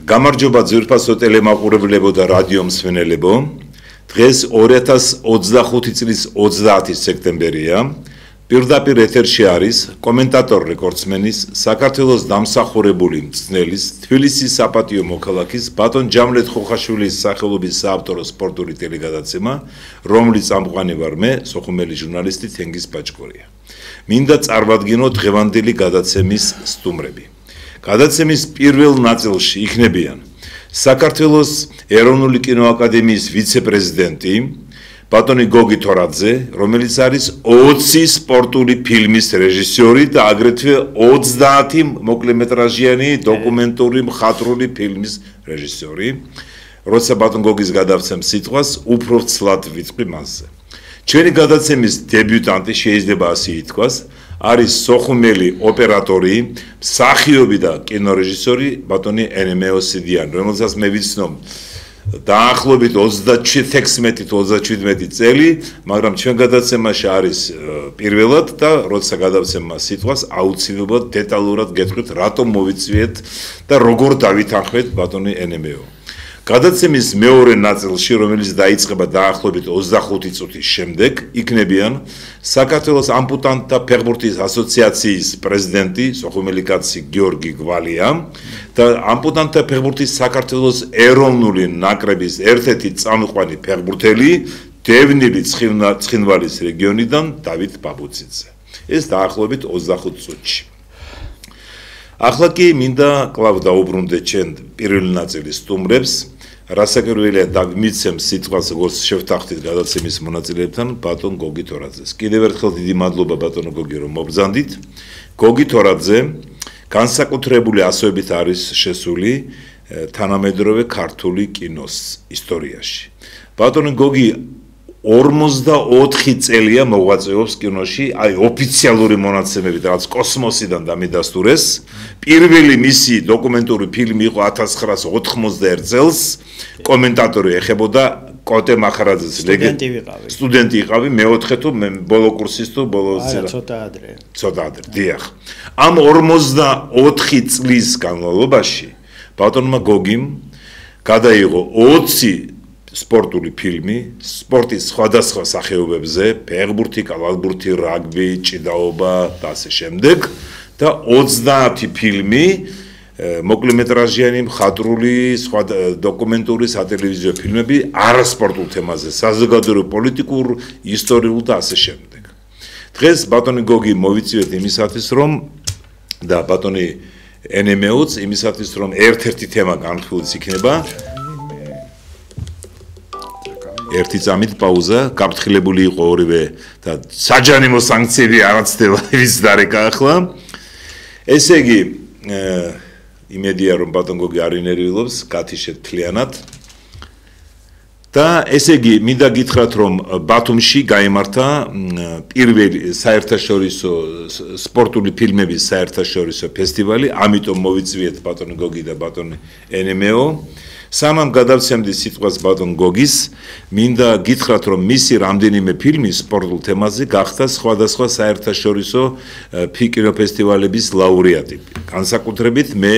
გამარჯობა ძვირფასო ტელემაყურებლებო და რადიო მსმენელებო. დღეს 2025 წლის 30 სექტემბერია. პირდაპირ ეთერში არის კომენტატორ რეკორდსმენის, საქართველოს დამსახურებული მწვრთნელის, თბილისის საპატიო მოქალაქის ბატონ ჯამლეთ ხოხაშვილის სახელობის საავტორო სპორტული ტელეგადაცემა, რომლის წამყვანი ვარ მე, სოხუმელი ჟურნალისტი თენგიზ ბაჭკორია. მინდა წარმოვადგინო დღევანდელი გადაცემის სტუმრები. გადაცემის პირველ ნაწილში იქნებიან საქართველოს ეროვნული კინოაკადემიის ვიცე-პრეზიდენტი ბატონი გოგი თორაძე, რომელიც არის 20 სპორტული ფილმის რეჟისორი და აგრეთვე 30 მოკლემეტრაჟიანი დოკუმენტური მხატვრული ფილმის რეჟისორი. როცა ბატონ გოგის გადავცემ სიტყვას, უფრო ცლად ვიტყვი მასზე. ჩვენი გადაცემის დებიუტანტი შეიძლება ასე ითქვას, არის სოხუმელი ოპერატორი, მსახიობი და კინორეჟისორი ბატონი ენემეო სიდიანი, რომელსაც მე ვიცნობ დაახლოებით 36-37 წელი, მაგრამ ჩვენ გადაცემაში არის პირველად და როცა გადავცემ მას სიტყვას, აუცილებლად დეტალურად გეტყვით, რატომ მოვიწვიეთ და როგორ დავითანხმეთ ბატონი ენემეო. გადაცემის მეორე ნაწილში, რომელიც დაიწყება დაახლოებით 25 წუთის შემდეგ, იქნებიან საქართველოს ამპუტანტთა ფეხბურთის ასოციაციის პრეზიდენტი, სოხუმელი კაცი გიორგი გვალია და ამპუტანტთა ფეხბურთის საქართველოს ეროვნული ნაკრების ერთ-ერთი წამყვანი ფეხბურთელი, დევნილი ცხინვალის რეგიონიდან დავით ბაბუციძე. ეს დაახლოებით 25 წუთში. ახლა კი მინდა კვლავ დაუბრუნდე ჩვენ პირველი ნაწილის სტუმრებს. რასაკვირველია მიცემ სიტყვას როგორც შევთანხმდით გადაცემის მონაწილეებთან ბატონ გოგი თორაძეს. კიდევ ერთხელ დიდი მადლობა ბატონო გოგი რომ მობრძანდით. გოგი თორაძე განსაკუთრებული ასოებით არის შესული თანამედროვე ქართული კინოს ისტორიაში. ბატონო გოგი 44 წელია მოღვაწეობს კინოში, აი ოფიციალური მონაცემებით რაც კოსმოსიდან დამიდასტურეს. პირველი მისი დოკუმენტური ფილმი იყო 1991 წელს. კომენტატორი ეხებოდა კოტე მახარაძეს სტუდენტი იყავი, მეოთხე თუ ბოლო კურსის თუ ბოლო ცოტა ადრე. დიახ. ამ 44 წლის განმავლობაში ბატონმა გოგიმ გადაიღო 20 სპორტული ფილმი, სპორტის სხვადასხვა სახეობებზე, ფეხბურთი, კალათბურთი, რაგბი, ჭიდაობა და ასე შემდეგ და 30 ფილმი მოკლემეტრაჟიანი, მხატვრული, სხვა დოკუმენტური, სატელევიზიო ფილმები არასპორტულ თემაზე, საზოგადოებრივ, პოლიტიკურ, ისტორიულ და ასე შემდეგ. დღეს ბატონი გოგი მოვიწვიეთ იმისათვის, რომ და ბატონი ენემეოც იმისათვის, რომ ერთ-ერთი თემა განხილვის იქნება. ერთი წამით პაუზა, გაფრთხილებული იყო ორივე და საჯარიმო სანქციები არაცდება ის დარეკა ახლა. ესე იგი, იმედია რომ ბატონ გოგი არ ინერვიულობს, გათიშეთ მთლიანად. და ესე იგი, მინდა გითხრათ რომ ბათუმში გაიმართა პირველი საერთაშორისო სპორტული ფილმების საერთაშორისო ფესტივალი, ამიტომ მოვიწვიეთ ბატონი გოგი და ბატონი ენემეო. სანამ გადავცემდი სიტყვას ბატონ გოგის, მინდა გითხრათ რომ მისი რამდენიმე ფილმი სპორტულ თემაზე გახდა სხვადასხვა საერთაშორისო კინოფესტივალების ლაურეატი. განსაკუთრებით მე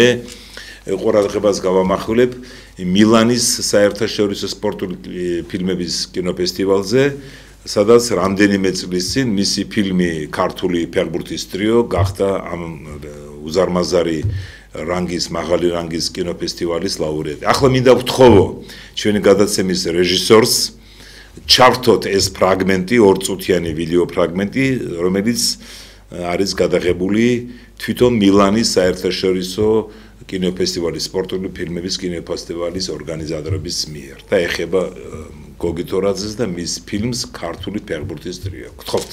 ყურადღებას გავამახვილებ მილანის საერთაშორისო სპორტული ფილმების კინოფესტივალზე, სადაც რამდენიმე წლის წინ მისი ფილმი ქართული ფეხბურთის ტრიო გახდა ამ უზარმაზარი რანგის, მაღალი რანგის კინოფესტივალის ლაურეატი. ახლა მინდა ვთხოვო ჩვენი გადაცემის რეჟისორს ჩავრთოთ ეს ფრაგმენტი, 2 წუთიანი ვიდეო ფრაგმენტი, რომელიც არის გადაღებული თვითონ მილანის საერთაშორისო კინოფესტივალის სპორტული ფილმების კინოფესტივალის ორგანიზატორების mier და ეხება გოგი თორაძეს და მის ფილმს ქართული ფეხბურთის ტრიო. გთხოვთ.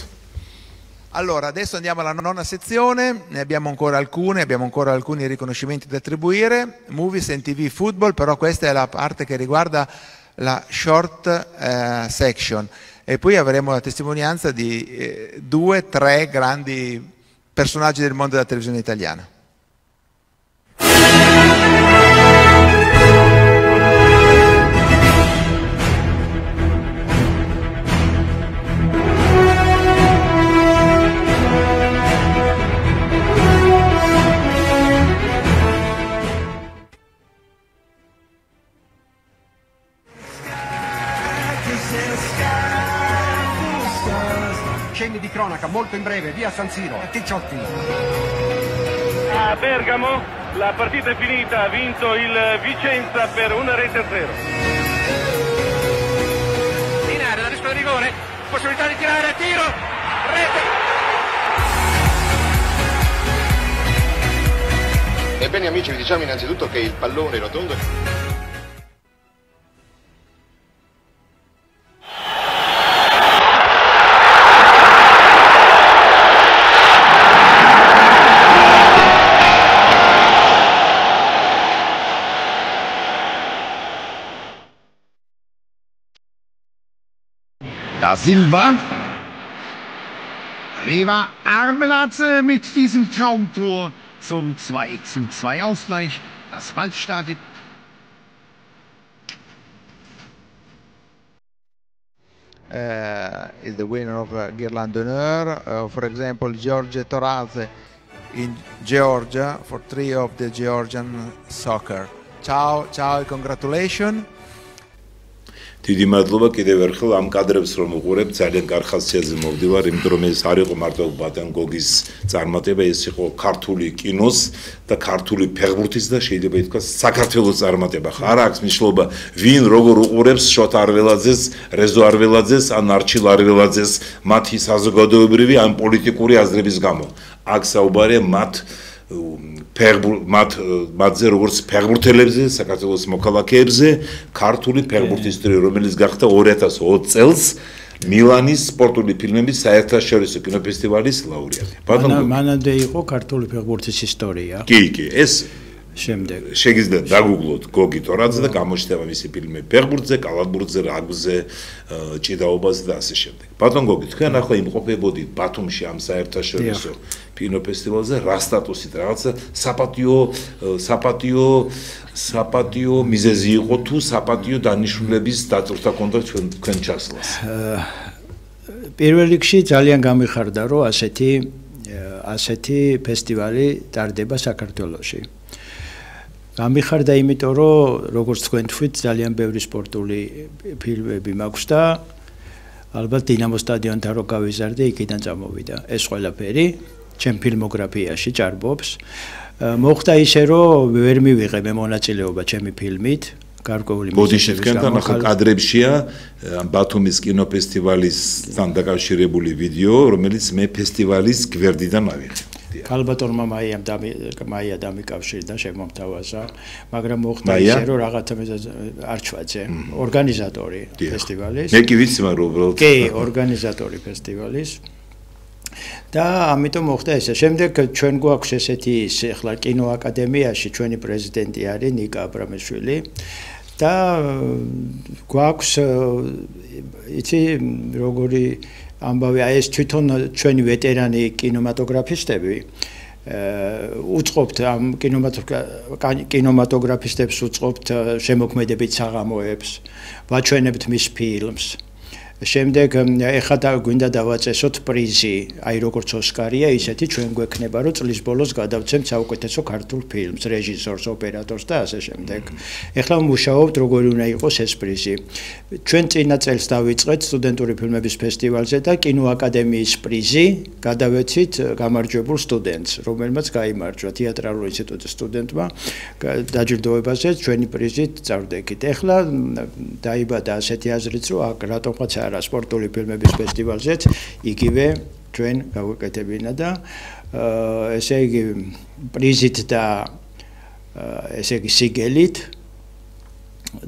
Allora, adesso andiamo alla nona sezione, ne abbiamo ancora alcuni riconoscimenti da attribuire, Movies and TV Football, però questa è la parte che riguarda la short section e poi avremo la testimonianza di 2-3 grandi personaggi del mondo della televisione italiana. cenni di cronaca molto in breve, via San Siro. Ticciotti. A Bergamo la partita è finita, ha vinto il Vicenza per 1-0. Linare, la rischio di rigore, possibilità di tirare, tiro, rete. Ebbene amici, vi diciamo innanzitutto che il pallone rotondo... Da Silva. Arriva Armelatz mit diesem Traumtor zum 2:2 Ausgleich. Das Ball startet. Is the winner of Guerlain d'Honneur. For example, George Toradze in Georgia for 3 of the Georgian soccer. Ciao, ciao and congratulations. დიდი მადლობა კიდევ ერთხელ ამ კადრებს რომ უყურებ, ძალიან კარგ ხასიათზე მოვდივარ, იმიტომ რომ ეს არ იყო მარტო ბატონ გოგის წარმატება, ეს იყო ქართული კინოს და ქართული ფეხბურთის და შეიძლება ითქვას საქართველოს წარმატება. არ აქვს მნიშვნელობა ვინ როგორ უყურებს შოთ არველაძეს, რეზო არველაძეს ან არჩილ არველაძეს მათი საზოგადოებრივი ან პოლიტიკური აზრების გამო. აქ საუბარია მათზე როგორც ფეხბურთელებზე, საქართველოს მოქალაქეებზე, ქართული ფეხბურთისტრი, რომელიც გახდა 2020 წელს მილანის სპორტული ფილმების საერთაშორისო კინოფესტივალის ლაურეატი. მანამდე იყო ქართული ფეხბურთის ისტორია. კი, ეს შემდეგ შეგიძლიათ დაგუგლოთ გოგი ტორაძე და გამოჩნდება მისი ფილმები ფეხბურთზე, კალათბურთზე, რაგბიზე, ჭიდაობაზე და ასე შემდეგ. ბატონ გოგი, თქვენ ახლა იმყოფებოდით ბათუმში ამ საერთაშორისო კინოფესტივალზე, რა სტატუსით, რაღაცა საპატიო მიზეზი იყო თუ საპატიო დანიშნულების დაწვრთნა ჰქონდა თქვენ ჩასვლას? პირველ რიგში ძალიან გამიხარდა, რომ ასეთი ფესტივალი ტარდება საქართველოში. გამიხარდა იმიტომ, რომ როგორც თქვენ თქვით, ძალიან ბევრი სპორტული ფილმები მაქვს და ალბათ დინამო სტადიონთან რო გავიზარდე, იქიდან წამოვიდა ეს ყველაფერი ჩემ ფილმოგრაფიაში ჭარბობს. მოხდა ისე, რომ ვერ მივიღე მე მონაწილეობა ჩემი ფილმით, გარკვეული მოდიშით თქვენთან ახლა კადრებშია ბათუმის კინოფესტივალისთან დაკავშირებული ვიდეო, რომელიც მე ფესტივალის გვერდიდან ავიღე. ქალბატონმა მაია დამიკავშირდა, შემომთავაზა, მაგრამ მოხდა ისე, რომ რაღაცა არჩვაძე, ორგანიზატორი ფესტივალის. მე კი ვიცი, მაგრამ უბრალოდ კი, ორგანიზატორი ფესტივალის. და ამიტომ მოხდა ესე. შემდეგ ჩვენ გვაქვს ესეთი ახლა კინოაკადემიაში ჩვენი პრეზიდენტი არის ნიკა აბრამეშვილი და გვაქვს იცი როგორი ამბავი, ეს თვითონ ჩვენი ვეტერანი კინემატოგრაფისტები უწყობთ ამ კინემატოგრაფისტებს უწყობთ შემოქმედებით საღამოებს, ვაჩვენებთ მის ფილმს. შემდეგ ეხლა გვინდა დავაწესოთ პრიზი, აი როგორც ოსკარია, ისეთი ჩვენ გვექნება, რომ წლის ბოლოს გადავცემთ საუკეთესო ქართულ ფილმს, რეჟისორს, ოპერატორს და ასე შემდეგ. ეხლა მუშაობთ, როგორი უნდა იყოს ეს პრიზი. ჩვენ წინა წელს დავიწყეთ სტუდენტური ფილმების ფესტივალზე და კინოაკადემიის პრიზი გადავეცით გამარჯვებულ სტუდენტს, რომელმაც გაიმარჯვა თეატრალურ ინსტიტუტის სტუდენტმა დაჯილდოებაზე ჩვენი პრიზით წავდექით. ეხლა დაიბადა ასეთი აზრიც, რომ აქ რატომღაც არა სპორტული ფილმების ფესტივალზეც იგივე ჩვენ გავუკეთებინა და ესე იგი პრიზით და ესე იგი სიგელით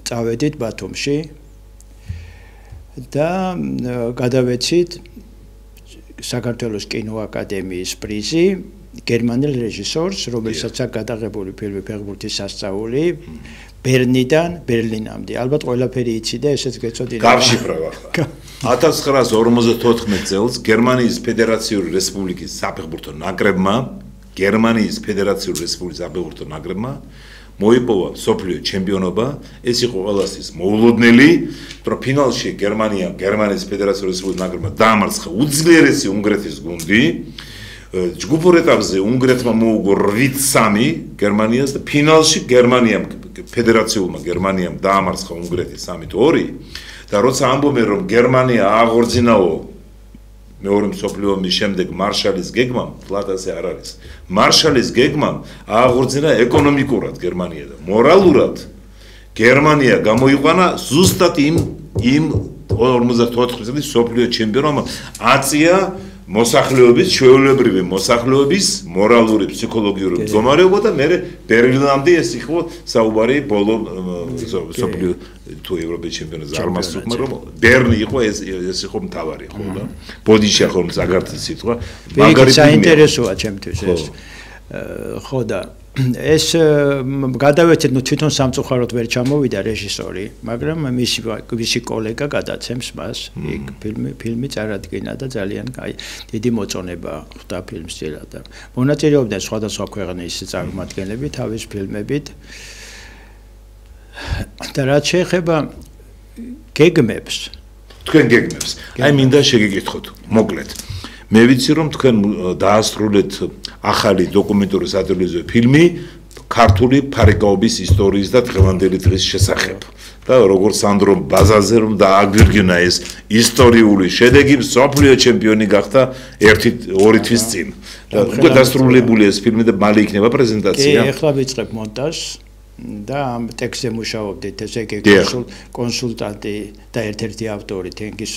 წავედით ბათუმში და გადავეცით საქართველოს კინოაკადემიის პრიზი გერმანელ რეჟისორს, რომელსაც აქვს გადაღებული ფილმი ფეხბურთის სასწაული ბერნიდან ბერლინამდე. ალბათ ყველაფერი იცი და ესეც გეწოდინა. გავშიფრავ ახლა. 1954 წელს გერმანიის ფედერაციული რესპუბლიკის საფეხბურთო ნაკრებმა მოიპოვა მსოფლიო ჩემპიონობა. ეს იყო ყველასთვის მოულოდნელი, რომ ფინალში გერმანიის ფედერაციული რესპუბლიკის ნაკრებმა დაამარცხა უძლიერესი უნგრეთის გუნდი. ჯგუფურ ეტაპზე უნგრეთმა მოუგო 8-3 გერმანიას და ფინალში ფედერაციულმა გერმანიამ დაამარცხა უნგრეთი 3-2 და როცა ამბობენ რომ გერმანია აღორძინაო მეორე მსოფლიო ომის შემდეგ მარშალის გეგმამ, ფლატაზე არ არის. მარშალის გეგმამ ააღორძინა ეკონომიკურად გერმანია და მორალურად გერმანია გამოიყვანა ზუსტად იმ 54 წლის მსოფლიო ჩემპიონმა აწია მოსახლეობის, ჩვეულებრივი მოსახლეობის მორალური, ფსიქოლოგიური მდგომარეობა და მე ბერლინამდე ეს იყო საუბარი ბოლო მსოფლიო თუ ევროპის ჩემპიონატზე არ მასწავლ, მაგრამ ბერნი იყო ეს იყო მთავარი, ხო და ბოდიშა ხომ ზაგარტის სიტყვა, მაგარი საინტერესოა ჩემთვის ეს. ხო და ეს გადავეცეთ, ნუ თვითონ სამწუხაროდ ვერ ჩამოვიდა რეჟისორი, მაგრამ მისი კოლეგა გადაცემს მას, იქ ფილმი წარადგინა და ძალიან დიდი მოწონება ხვდა ფილმსწილად და მონაწილეობდნენ სხვადასხვა ქვეყნის წარმომადგენლები თავის ფილმებით. და რაც შეეხება გეგმებს, თქვენ გეგმებს, აი მინდა შეგეკითხოთ, მოკლედ. მე ვიცი რომ თქვენ დაასრულეთ ახალი დოკუმენტური სატელევიზიო ფილმი ქართული ფარიკაობის ისტორიის და დღევანდელი დღის შესახებ. და როგორც სანდრო ბაზაზე რომ დააგვირგვინა ეს ისტორიული შედეგი, მსოფლიო ჩემპიონი გახდა 1-2 თვის წინ. და უკვე დასრულებული ეს ფილმი და მალე იქნება პრეზენტაცია. კი, ეხლა ვიწყებ მონტაჟს და ამ ტექსტზე მუშაობდით, ესე იგი კონსულტანტი და ერთ-ერთი ავტორი თენგიზ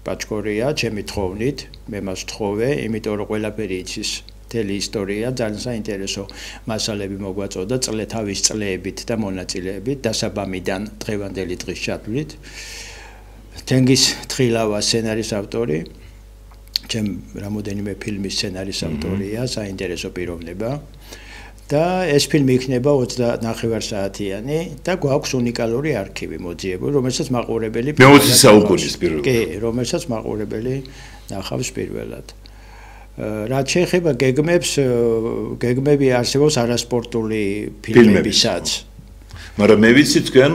ბაჭკორია, ჩემი თხოვნით, მე მას ვთხოვე, იმიტომ რომ ყველაფერი იცის, მთელი ისტორია, ძალიან საინტერესო მასალები მოგვაწოდა თავის წლებით და მონაწილეებით, დასაბამიდან დღევანდელი დღის ჩათვლით. თენგიზ თხილავა სცენარის ავტორი, ჩემ რამოდენიმე ფილმის სცენარის ავტორია, საინტერესო პიროვნება. და ეს ფილმი იქნება 29 საათიანი და გვაქვს უნიკალური არქივი მოძიებული, რომელსაც მაყურებელი მე-20 საუკუნის პირველად. კი, რომელსაც მაყურებელი ნახავს პირველად. რაც შეეხება გეგმებს, გეგმები არსებობს არასპორტული ფილმებისაც. მაგრამ მე ვიცი თქვენ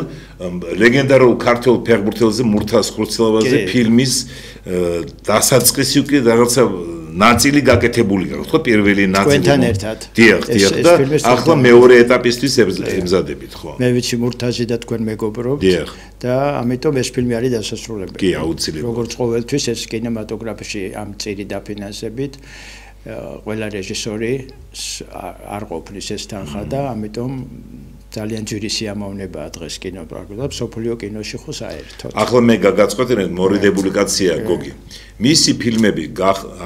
ლეგენდარულ ქართულ ფეხბურთელზე მურთას ხურცელავაზე ფილმის დასაწყისი უკვე რაღაცა ნაწილი გაკეთებული გაქვთ, ხო, პირველი ნაწილი. თქვენთან ერთად. დიახ, და ახლა მეორე ეტაპისთვის ემზადებით, ხო? მე ვიცი მურთაზი და თქვენ მეგობრობთ. დიახ. და ამიტომ ეს ფილმი არის დასასრულებელი. კი, აუცილებლად. როგორც ყოველთვის ეს კინემატოგრაფში ამ წირი დაფინანსებით ყველა რეჟისორი არ ყოფნის ეს თანხა და ამიტომ ძალიან ძვირი სიამოვნებაა დღეს კინოპროგრამა და სოფლიო კინოში ხო საერთოდ. ახლა მე გაგაწყვეტინე მორიდებული კაცია გოგი. მისი ფილმები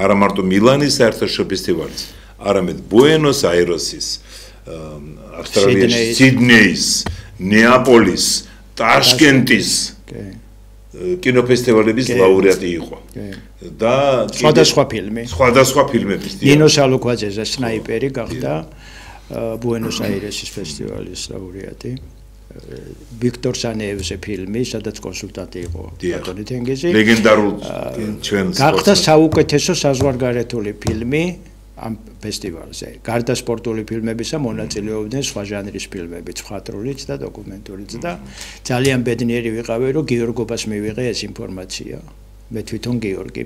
არა მარტო მილანის საერთაშორისო ფესტივალის, არამედ ბუენოს აირესის, ავსტრალიაში სიდნეის, ნეაპოლის, ტაშკენტის კინოფესტივალების ლაურეატი იყო. და სხვადასხვა ფილმი. სხვადასხვა ფილმების. ნინო სალუკვაძეზე სნაიპერი გახდა ბუენოს აირესის ფესტივალის ლაურეატი. ვიქტორ სანეევზე ფილმი, სადაც კონსულტანტი იყო ბატონი თენგიზი. ლეგენდარულ ჩვენ გახდა საუკეთესო საზღვარგარეთული ფილმი ამ ფესტივალზე. გარდა სპორტული ფილმებისა მონაწილეობდნენ სხვა ჟანრის ფილმები, მხატვრულიც და დოკუმენტურიც და ძალიან ბედნიერი ვიყავი, რომ გიორგობას მივიღე ეს ინფორმაცია. მე თვითონ გიორგი.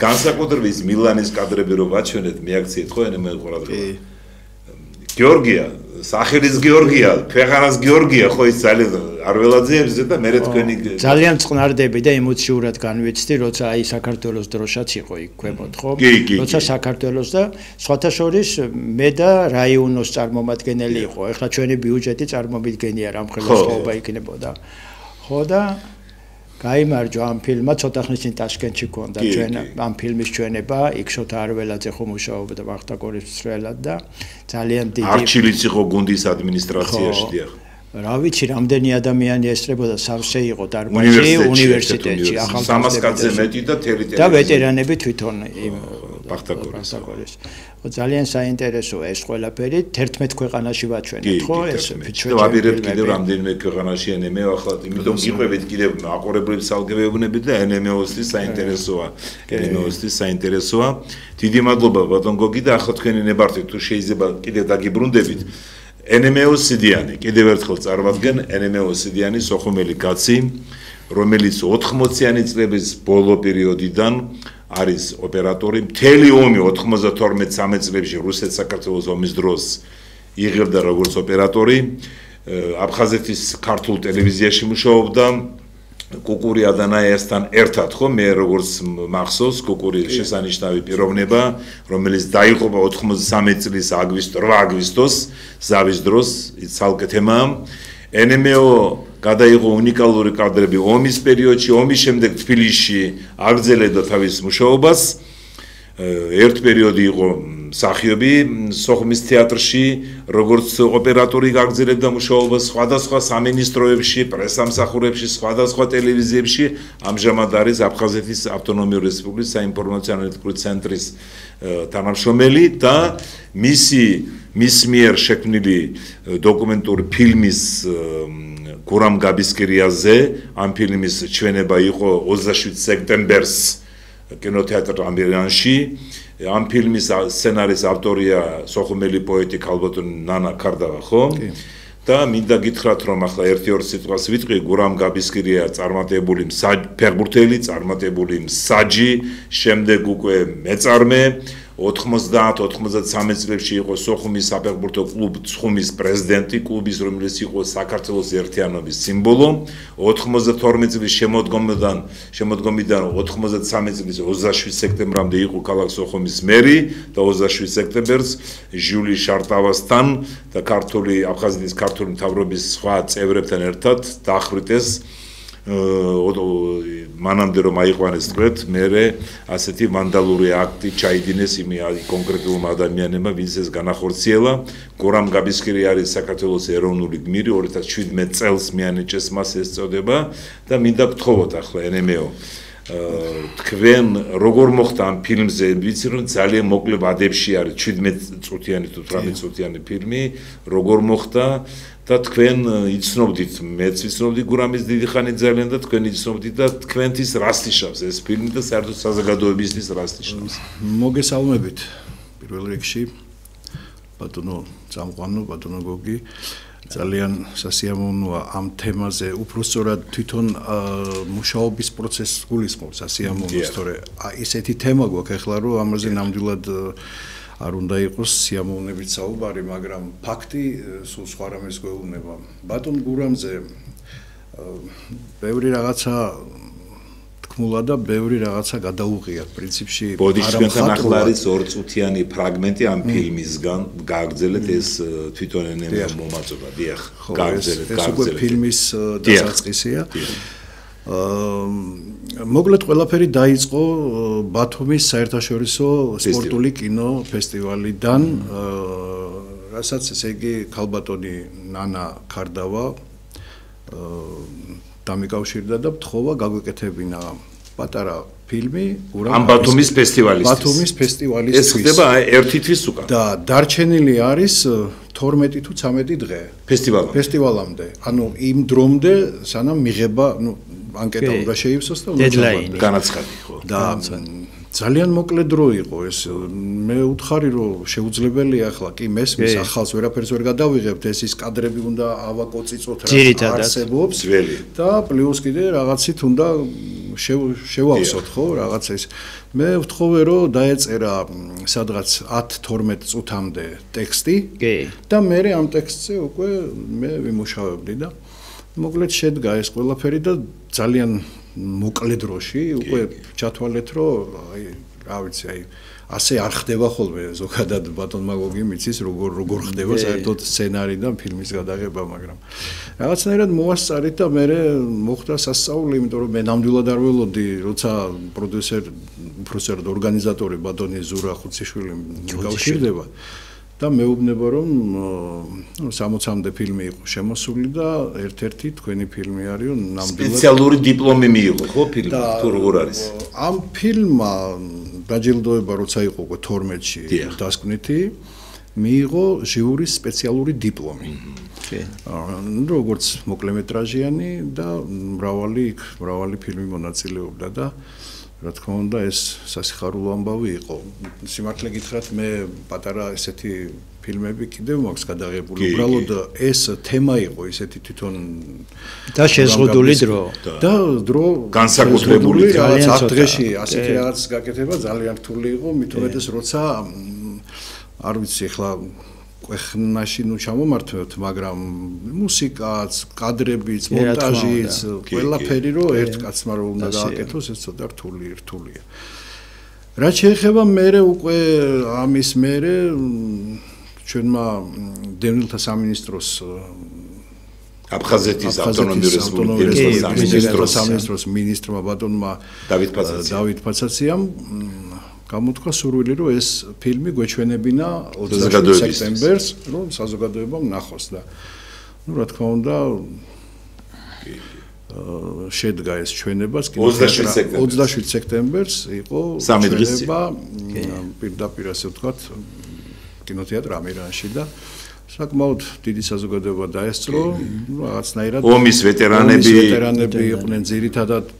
განსაკუთრებით მილანის კადრები რო ვაჩვენეთ, მიაქციეთ ხო მე ყურადღება. გიორგია, სახელის გიორგია, ქვეყანას გიორგია, ხო ის ძალიან არ ველაძიებს და მე თქვენი ძალიან წყნარდები და ემოციურად განვიცდი, როცა აი საქართველოს დროშაც იყო იქ ქვემოთ, ხო? როცა საქართველოს და სხვათა შორის მე და რაიონოს წარმომადგენელი იყო. ეხლა ჩვენი ბიუჯეტი წარმომიდგენია რამ ხელისუფლება იქნებოდა. ხო და გაიმარჯვა ამ ფილმმა, ცოტა ხნის წინ ტაშკენტში გქონდა ჩვენ ამ ფილმის ჩვენება, იქ შოთა არველაძე ხო მუშაობდა ვახტაკორის მსვლელად და ძალიან დიდი არჩილიც იყო გუნდის ადმინისტრაციაში დიახ. რა ვიცი, რამდენი ადამიანი ესწრებოდა, სავსე იყო დარბაზი უნივერსიტეტში, ახალგაზრდები 300 კაცზე მეტი და თელი და ვეტერანები თვითონ იმ ვახტაკორის. ძალიან საინტერესოა ეს ყველაფერი 11 ქვეყანაში ვაჩვენეთ, ხო? ეს ჩვენ ვაბირებთ კიდევ რამდენიმე ქვეყანაში NMO ახლა, იმიტომ გიყვებით კიდევ მაყურებლებს სალგებეუბნები და NMO-ისთვის საინტერესოა. NMO-ისთვის საინტერესოა. დიდი მადლობა ბატონ გოგი და ახლა თქვენი ნებართვით თუ შეიძლება კიდევ დაგიბრუნდებით. NMO სიდიანი, კიდევ ერთხელ წარმოგდგენ NMO სიდიანი სოხუმელი კაცი, რომელიც 80-იანი წლების ბოლო პერიოდიდან არის ოპერატორი, მთელი ომი 92-13 წლებში რუსეთ-საქართველოს ომის დროს იღებდა როგორც ოპერატორი, აფხაზეთის ქართულ ტელევიზიაში მუშაობდა კუკური ადანაიასთან ერთად, ხო, მე როგორც მახსოვს, კუკური შესანიშნავი პიროვნება, რომელიც დაიღუპა 93 წლის 8 აგვისტოს, ზავის დროს, ცალკე თემაა. NMO გადაიღო უნიკალური კადრები ომის პერიოდში, ომის შემდეგ თბილისში აგრძელებდა თავის მუშაობას. ერთ პერიოდი იყო მსახიობი სოხუმის თეატრში, როგორც ოპერატორი გაგრძელებდა მუშაობას სხვადასხვა სამინისტროებში, პრესამსახურებში, სხვადასხვა ტელევიზიებში. ამჟამად არის აფხაზეთის ავტონომიური რესპუბლიკის საინფორმაციო ანალიტიკური ცენტრის თანამშრომელი და მის მიერ შექმნილი დოკუმენტური ფილმის გურამ გაბისკირიაზე, ამ ფილმის ჩვენება იყო 27 სექტემბერს კინოთეატრ ამირანში. ამ ფილმის სცენარის ავტორია სოხუმელი პოეტი ქალბატონი ნანა ქარდავა, ხო? და მინდა გითხრათ, რომ ახლა 1-2 სიტყვას ვიტყვი, გურამ გაბისკირია წარმატებული ფეხბურთელი, წარმატებული მსაჯი, შემდეგ უკვე მეწარმე. 90-93 წლებში იყო სოხუმის საფეხბურთო კლუბ ცხუმის პრეზიდენტი, კლუბის, რომელიც იყო საქართველოს ერთიანობის სიმბოლო. 92 წლის შემოდგომიდან 93 წლის 27 სექტემბრამდე იყო ქალაქ სოხუმის მერი და 27 სექტემბერს ჟული შარტავასთან და აფხაზეთის ქართული მთავრობის სხვა წევრებთან ერთად დახვრიტეს მანამდე რომ აიყვანეს თქვენ, მერე ასეთი ვანდალური აქტი ჩაიდინეს იმ კონკრეტულმა ადამიანებმა, ვინც ეს განახორციელა. გურამ გაბისკირი არის საქართველოს ეროვნული გმირი, 2017 წელს მიანიჭეს მას ეს წოდება და მინდა გთხოვოთ ახლა NMO თქვენ როგორ მოხდა ამ ფილმზე, ვიცი რომ ძალიან მოკლე ვადებში არის 17 წუთიანი თუ 18 წუთიანი ფილმი, როგორ მოხდა და თქვენ იცნობდით, მეც ვიცნობდი გურამის დიდი ხანი ძალიან და თქვენ იცნობდით და თქვენთვის რას ნიშნავს ეს ფილმი და საერთოდ საზოგადოებისთვის რას ნიშნავს? მოგესალმებით პირველ რიგში ბატონო წამყვანო, ბატონო გოგი, ძალიან სასიამოვნოა ამ თემაზე უბრალოდ თვითონ მუშაობის პროცესს გულისხმობს სასიამოვნოს, თორე ისეთი თემა გვაქვს ახლა რომ ამაზე ნამდვილად არ უნდა იყოს სიამოვნებით საუბარი, მაგრამ ფაქტი სულ სხვა რამეს გვეუბნება. ბატონ გურამზე ბევრი რაღაცა თქმულა და ბევრი რაღაცა გადაუღია პრინციპში. ბოდიშკენთან ახლა არის 2 წუთიანი ფრაგმენტი ამ ფილმისგან, გააგრძელეთ ეს თვითონ NMO მომაწვევა, დიახ, გააგრძელეთ. ეს უკვე ფილმის დასაწყისია. მოკლედ ყველაფერი დაიწყო ბათუმის საერთაშორისო სპორტული კინო ფესტივალიდან, რასაც ესე იგი ქალბატონი ნანა ქარდავა დამიკავშირდა და თხოვა გაგვეკეთებინა პატარა ფილმი ამ ბათუმის ფესტივალისთვის. ბათუმის ფესტივალისთვის. ეს ხდება ერთი თვის უკან. და დარჩენილი არის 12 თუ 13 დღე ფესტივალამდე. ანუ იმ დრომდე სანამ მიღება, ანკეტა უნდა შეივსოს და უნდა განაცხადი, ხო? და ძალიან მოკლე დრო იყო ეს. მე ვუთხარი რომ შეუძლებელია ახლა კი მესმის ახალს ვერაფერს ვერ გადავიღებთ, ეს ის კადრები უნდა ავაკოწიწოთ რა არსებობს და პლუს კიდე რაღაცით უნდა შევავსოთ, ხო, რაღაც ეს. მე ვთხოვე რომ დაეწერა სადღაც 10-12 წუთამდე ტექსტი და მე ამ ტექსტზე უკვე მე ვიმუშავებდი და მოკლედ შედგა ეს ყველაფერი და ძალიან მოკლე დროში უკვე ჩათვალეთ რომ რა ვიცი, ასე არ ხდება ხოლმე ზოგადად ბატონმა გოგი მიცის როგორ ხდება საერთოდ სცენარიდან ფილმის გადაღება, მაგრამ რაღაცნაირად მოასწარით და მე მოხდა სასწაული, იმიტომ რომ მე ნამდვილად არ ველოდი, როცა პროდიუსერ ორგანიზატორი ბატონი ზურა ხუციშვილი მიკავშირდება და მეუბნება რომ 60-მდე ფილმი იყო შემოსული და ერთ-ერთი თქვენი ფილმი არის ნამდვილად სპეციალური დიპლომი მიიღო, ხო, ფილმი თუ როგორ არის? ამ ფილმმა დაჯილდოება როცა იყო 12-ში დასკვნითი, მიიღო ჟიურის სპეციალური დიპლომი. როგორც მოკლემეტრაჟიანი და მრავალი ფილმი მონაწილეობდა და რა თქმა უნდა ეს სასიხარულო ამბავი იყო. სიმართლე გითხრათ, მე პატარა ესეთი ფილმები კიდევ მაქვს გადაღებული. უბრალოდ ეს თემა იყო ისეთი თვითონ და შეზღუდული დრო. და დრო განსაკუთრებული რაღაც 10 დღეში ასეთი რაღაც გაკეთება ძალიან რთული იყო, მით უმეტეს როცა არ ვიცი, ახლა ქვეყნაში ნუ ჩამომართვებთ, მაგრამ მუსიკაც, კადრებიც, მონტაჟიც, ყველაფერი რო ერთ კაცმა რო უნდა გააკეთოს, ეს ცოტა რთულია. რაც შეეხება მერე უკვე ამის მერე ჩვენმა დევნილთა სამინისტროს აფხაზეთის ავტონომიური რესპუბლიკის სამინისტროს მინისტრმა ბატონმა დავით ფაცაციამ გამოთქვა სურვილი რომ ეს ფილმი გვეჩვენებინა 27 სექტემბერს რომ საზოგადოებამ ნახოს და ну რა თქმა უნდა შედგა ეს ჩვენებას 27 სექტემბერს იყო ჩვენება პირდაპირ ასე ვთქვათ კინოთეატრ ამირანში და საკმაოდ დიდი საზოგადოება დაესწრო რაღაცნაირად ომის ვეტერანები იყვნენ ძირითადად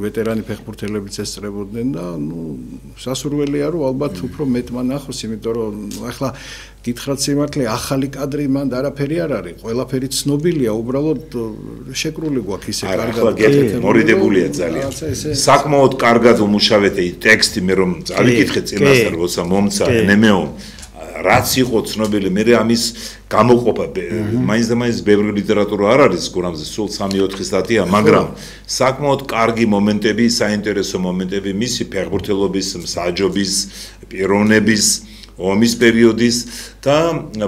ვეტერანი ფეხბურთელებიც ესწრებოდნენ და ну სასურველია რომ ალბათ უფრო მეტმა ნახოს იმიტომ რომ ახლა გითხრათ სიმართლე ახალი კადრი მანდ არაფერი არ არის ყველაფერი ცნობილია უბრალოდ შეკრული გვაქვს ისე კარგად მორიდებულია ძალიან საკმაოდ კარგად უმუშავეთ ტექსტი მე რომ წავიკითხე წინასწარ როცა მომცა ნემეო რაც იყო ცნობილი მე ამის გამოყოფა მაინც და მაინც ბევრი ლიტერატურა არ არის გურამზე სულ 3-4 სტატია მაგრამ საკმაოდ კარგი მომენტები საინტერესო მომენტები მისი ფეხბურთელობის მსაჯობის პიროვნების ომის პერიოდის და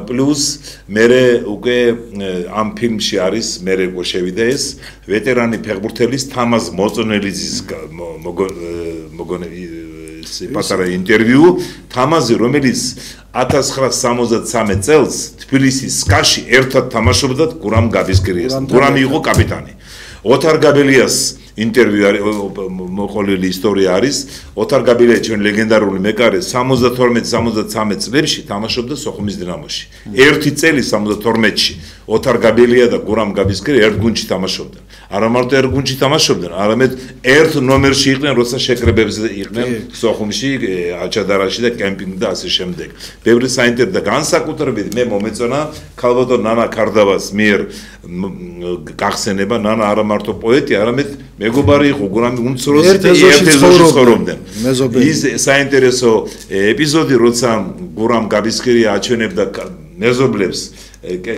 პლუს მე უკვე ამ ფილმში არის მე უკვე შევიდა ეს ვეტერანი ფეხბურთელის თამაზ მოწონელიძის პატარა ინტერვიუ თამაზი რომელიც 1973 წელს თბილისის სკაში ერთად თამაშობდა გურამ გაბისკირიასთან გურამი იყო კაპიტანი ოთარ გაბელიას ინტერვიუ მოყოლილი ისტორია არის ოთარ გაბელია ჩვენ ლეგენდარული მეკარე 72-73 წლებში თამაშობდა სოხუმის დინამოში ერთი წელი 72-ში ოთარ გაბელია და გურამ გაბისკირი ერთ გუნდში თამაშობდნენ არა მარტო ერთ გუნდში თამაშობდნენ არამედ ერთ ნომერში იყვნენ როცა შეკრებებზე იყვნენ სოხუმში აჩადარაში და კემპინგ და ასე შემდეგ ბევრი საინტერესო და განსაკუთრებით მე მომეწონა ქალბატონ ნანა ქარდავას მიერ გახსენება ნანა არა მარტო პოეტი არამედ მეგობარი იყო გურამი უმცროსი და ერთ ეზოში ცხოვრობდნენ ის საინტერესო ეპიზოდი როცა გურამ გაბისკირი აჩვენებდა მეზობლებს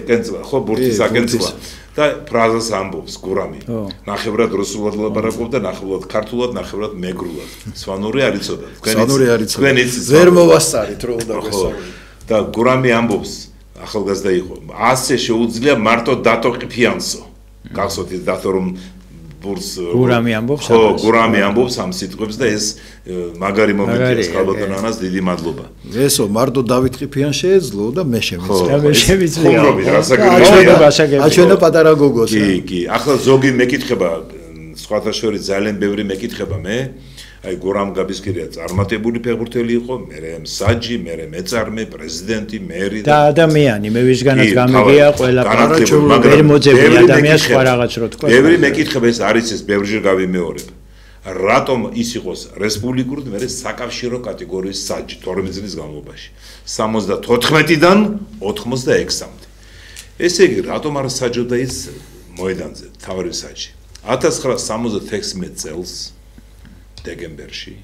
კენცვა ხო ბურთის აკენცვა და ფრაზას ამბობს გურამი ნახევრად რუსულად ლაპარაკობდა ნახევრად ქართულად ნახევრად მეგრულად სვანური არ იცოდა თქვენ იცით ვერ მოვასწარით რო უნდა გესწავლოთ და გურამი ამბობს ახალგაზრდა იყო ასე შეუძლია მარტო დატო ყიფიანსო გახსოვთ ის დატო რომ გურამი ამბობს ხო გურამი ამბობს ამ სიტყვებს და ეს მაგარი მომენტია ქალბატონ ანას დიდი მადლობა ესო მარტო დავით ყიფიან შეეძლო და მე შემიძლია აჩვენა პატარა გოგოს კი ახლა ზოგი მეკითხება სხვათა შორის ძალიან ბევრი მეკითხება მე აი გურამ გაბისკირია წარმატებული ფეხბურთელი იყო მე მსაჯი მე მეწარმე პრეზიდენტი მერი და ადამიანი მე ვისგანაც გამიგია ყველა ვერ მოძებნი ადამიანს სხვა რაღაც რო თქვა ბევრი მეკითხება ეს არის ეს ბევრჯერ გავიმეორებ რატომ ის იყოს რესპუბლიკური და მე საკავშირო კატეგორიის საჯი 12 წლის განმავლობაში 74-დან 86-მდე ესე იგი რატომ არ საჯობდა ის მოედანზე თავარი საჯი 1976 წელს დეკემბერში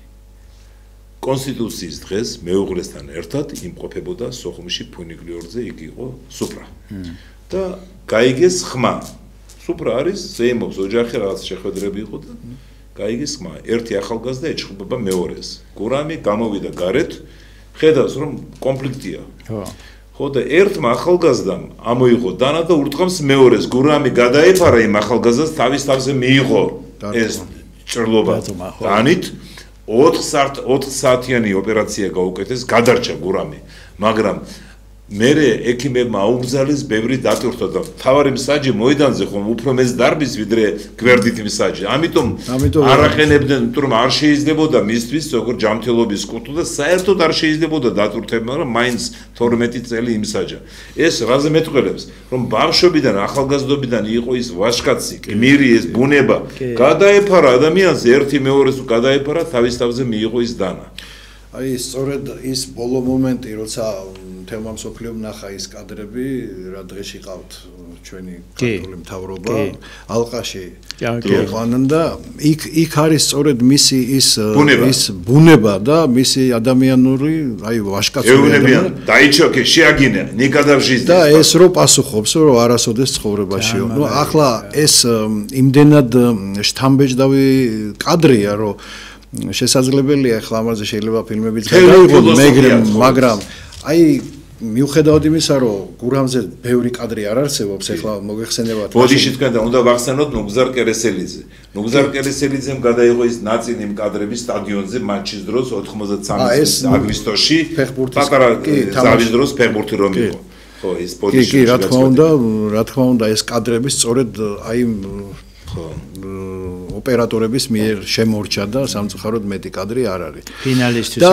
კონსტიტუციის დღეს მეუღლესთან ერთად იმყოფებოდა სოხუმში ფუნიკლიორზე იქ იყო სუფრა და გაიგეს ხმა სუფრა არის ზეიმობს ოჯახი რაღაც შეხვედრები იყო და გაიგეს ხმა ერთი ახალგაზრდა ეჩხუბება მეორეს გურამი გამოვიდა გარეთ ხედავს რომ კონფლიქტია ხო და ერთმა ახალგაზრდამ ამოიღო დანა და ურტყამს მეორეს გურამი გადაეფარა იმ ახალგაზრდას თავის თავზე მიიღო ეს ჭრლობა დანით 4 საათიანი ოპერაცია გაუკეთეს გადარჩა გურამი მაგრამ მერე ექიმებმა აუგზავნეს ბევრი დატვირთვა და თავარი მსაჯი მოედანზე ხომ უფრო მეც დარბის ვიდრე გვერდით მსაჯი ამიტომ არ აყენებდნენ იმიტომ რომ არ შეიძლებოდა მისთვის როგორ ჯანმრთელობის კუთხე და საერთოდ არ შეიძლებოდა დატვირთება მაგრამ მაინც 12 წელი იმსაჯა ეს რაზე მეტყველებს რომ ბავშვობიდან ახალგაზრდობიდან იყო ის ვაჟკაცი გმირი ეს ბუნება გადაეფარა ადამიანს ერთი მეორეს გადაეფარა თავის თავზე მიიღო ის დანა აი სწორედ ის ბოლო მომენტი როცა თელმა მსოფლიომ ნახა ის კადრები, რა დღეში ყავთ ჩვენი ქართული მთავრობა ალყაში. ყვანან და იქ არის სწორედ მისი ის ბუნება და მისი ადამიანური, აი ვაშკაცური ადამიანი. დაიჩოქე, შეაგინე, никогда в жизни. და ეს რო პასუხობს, რომ არასოდეს ცხოვრებაშიო. ნუ ახლა ეს იმდენად შთამბეჭდავი კადრია, რომ შესაძლებელია ახლა ამაზე შეიძლება ფილმებიც გადაიღონ, მაგრამ აი მიუხედავად იმისა, რომ გურამზე ბევრი კადრი არ არსებობს, ახლა მოგეხსენებათ. ბოდიში თქვენ და უნდა ვახსენოთ ნუგზარ კერესელიძე. ნუგზარ კერესელიძემ გადაიღო ის ნაწილი იმ კადრების სტადიონზე მატჩის დროს 93 აგვისტოში, პატარა ზავის დროს ფეხბურთი რომ იყო. ხო, ის ბოდიში. კი, რა თქმა უნდა, ეს კადრები სწორედ აი ოპერატორების მიერ შემორჩა და სამწუხაროდ მეტი კადრი არ არის. ფინალისტის და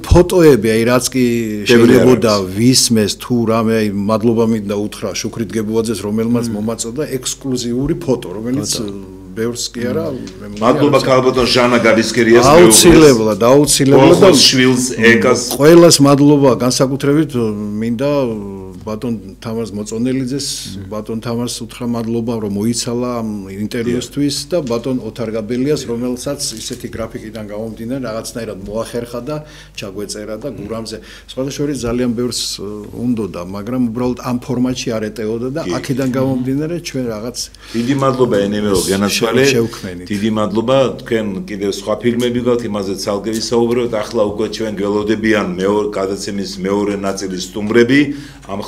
ფოტოები, აი რაც კი შეიძლება ვისმეს თუ რამე, აი მადლობა მინდა უთხრა შუქრით გებუაძეს, რომელმაც მომაწოდა ექსკლუზიური ფოტო, რომელიც ბევრს კი არა, მადლობა ქალბატონ ჟანა გაბისკერიას აუცილებლად და შვილს ეკას ყველას მადლობა განსაკუთრებით მინდა ბატონ თამარ მოწონელიძეს, ბატონ თამარს უთხრა მადლობა, რომ მოიცალა ამ ინტერვიუსთვის და ბატონ ოთარ გაბელიას, რომელსაც ისეთი გრაფიკიდან გამომდინარე რაღაცნაირად მოახერხა და ჩაგვეწერა და გურამზე. სხვადასხვა ძალიან ბევრს უნდოდა, მაგრამ უბრალოდ ამ ფორმატში არ ეტეოდა და აქედან გამომდინარე ჩვენ რაღაც დიდი მადლობა ენემეო განაცხადე. დიდი მადლობა, თქვენ კიდევ სხვა ფილმები გაქვთ, იმაზე ცალკე ვისაუბროთ. ახლა უკვე ჩვენ გველოდებიან გადაცემის მეორე ნაწილის სტუმრები.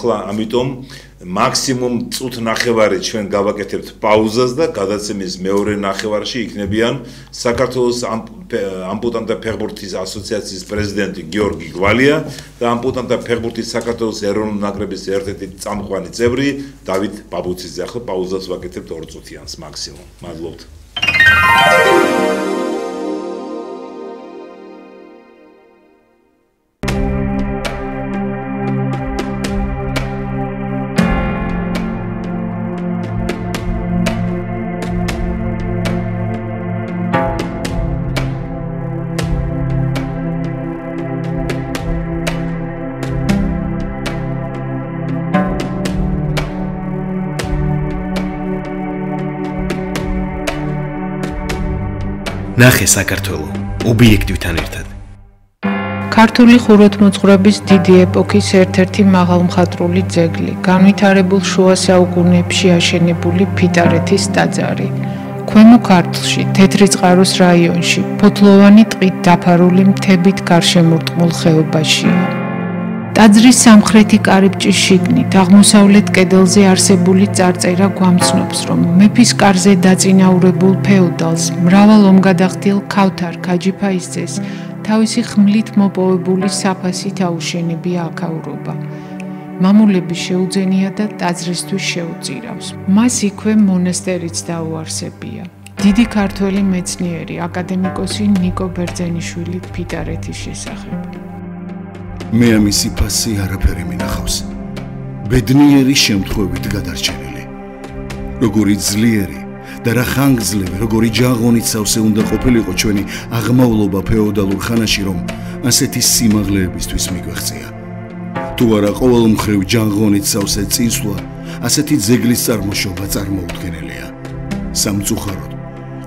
ამიტომ მაქსიმუმ წუთ ნახევარი ჩვენ გავაკეთებთ პაუზას და გადაცემის მეორე ნახევარში იქნებიან საქართველოს ამპუტანტთა ფეხბურთის ასოციაციის პრეზიდენტი გიორგი გვალია და ამპუტანტთა ფეხბურთის საქართველოს ეროვნული ნაკრების ერთ-ერთი წამყვანი წევრი დავით ბაბუციძე. ახლა პაუზას ვაკეთებთ 2 წუთიანს მაქსიმუმ. მადლობთ. ნახე საქართველო ობიექტივთან ერთად. ქართული ხუროთმოძღვრების დიდი ეპოქის ერთ-ერთი მაღალმხატვრული ძეგლი, განვითარებულ შუა საუკუნეებში აშენებული ფიტარეთის ტაძარი. ქვემო ქართლში, თეთრიწყაროს რაიონში, ფოთლოვანი ტყით დაფარული მთებით გარშემორტყმულ ხეობაშია. ტაძრის სამხრეთი კარიბჭის შიგნით, აღმოსავლეთ კედელზე არსებული წარწერა გვამცნობს, რომ მეფის კარზე დაწინაურებულ ფეოდალს, მრავალ ომგადახდილ ქავთარ ქაჯიფაისძეს, თავისი ხმლით მოპოვებული საფასით აუშენებია აქაურობა. მამულები შეუძენია და ტაძრისთვის შეუწირავს. მას იქვე მონასტერიც დაუარსებია. დიდი ქართველი მეცნიერი, აკადემიკოსი ნიკო ბერძენიშვილი ფიტარეთის შესახებ. მე ამისი ფასი არაფერი მინახავს. ბედნიერი შემთხვევით გადარჩენილი. როგორი ძლიერი და რა ხანგრძლივი, როგორი ჯაღონით სავსე უნდა ყოფილიყო ჩვენი აღმავლობა ფეოდალურ ხანაში, რომ ასეთი სიმაღლეებისთვის მიგვეღწია. თუ არა ყოველ მხრივ ჯაღონით სავსე წინსვლა, ასეთი ძეგლის წარმოშობა წარმოუდგენელია. სამწუხაროდ,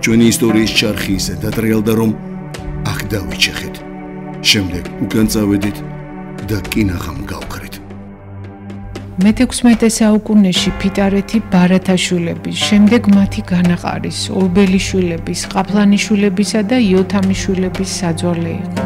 ჩვენი ისტორიის ჩარხი ისე დატრიალდა, რომ აქ დავიჩეხეთ. შემდეგ უკან წავედით და კინაღამ გავქრით. მე-16 საუკუნეში ფიტარეთი ბარათაშვილების, შემდეგ მათი განაყარის, ორბელიშვილების, ყაფლანიშვილებისა და იოთამიშვილების საძვალე იყო.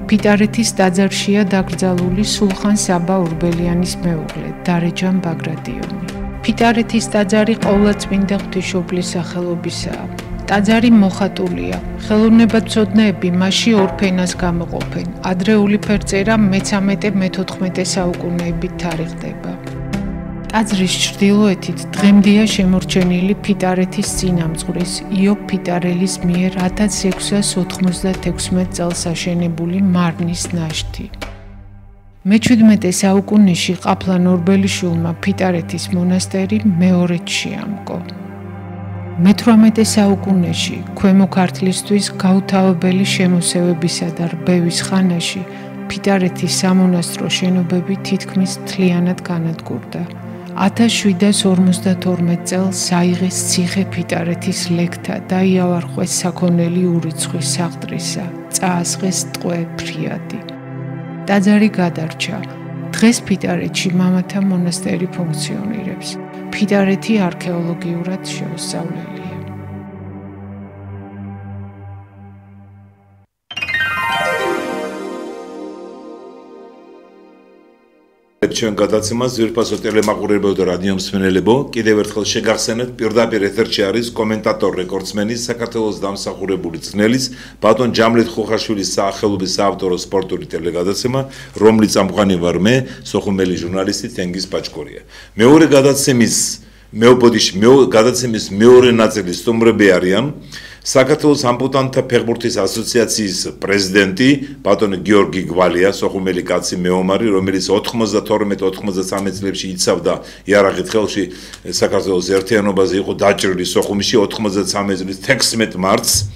ფიტარეთის ტაძარშია დაკრძალული სულხან საბა ორბელიანის მეუღლე, დარეჯან ბაგრატიონი. ფიტარეთის ტაძარი ყოვლადწმინდა ღვთისმშობლის სახელობისაა. ტაძარი მოხატულია. ხელოვნებაცოდნეები მასში ორ ფენას გამოყოფენ. ადრეული ფერწერა მე-13-მე-14 საუკუნეებით თარიღდება. ტაძრის ჩრდილოეთით დღემდეა შემორჩენილი ფიტარეთის წინამძღვრის იობ ფიტარელის მიერ 1696 წელს აშენებული მარნის ნაშთი. მე-17 საუკუნეში ყაფლან ორბელიშვილმა ფიტარეთის მონასტერი მეორედ შეამკო. მე-18 საუკუნეში ქვემო ქართლისთვის გაუთავებელი შემოსევებისა და რბევის ხანაში ფიტარეთის სამონასტრო შენობები თითქმის მთლიანად განადგურდა. 1752 წელს საიღეს ციხე ფიტარეთის ლეკთა და იავარხვეს საქონელი ურიცხვის საღდრისა, წაასხეს ტყვე ფრიადი. ტაძარი გადარჩა. დღეს ფიტარეთში მამათა მონასტერი ფუნქციონირებს. ფიტარეთი არქეოლოგიურად შეუსწავლელია. ჩვენ გადაცემას ძვირფასო ტელემაყურებელო და რადიო მსმენელებო, კიდევ ერთხელ შეგახსენებთ, პირდაპირ ეთერში არის კომენტატორ რეკორდსმენის, საქართველოს დამსახურებული წნელის, ბატონ ჯამლეთ ხუხაშვილის სახელობის საავტორო სპორტული ტელეგადაცემა, რომლის წამყვანი ვარ მე, სოხუმელი ჟურნალისტი თენგიზ პაჭკორია. მეორე გადაცემის მეორე ნაწილის სტუმრები არიან საქართველოს ამპუტანტთა ფეხბურთის ასოციაციის პრეზიდენტი ბატონი გიორგი გვალია, სოხუმელი კაცი მეომარი, რომელიც 92-93 წლებში იცავდა იარაღით ხელში საქართველოს ერთიანობაზე, იყო დაჭრილი სოხუმში 93 წლის 16 მარტს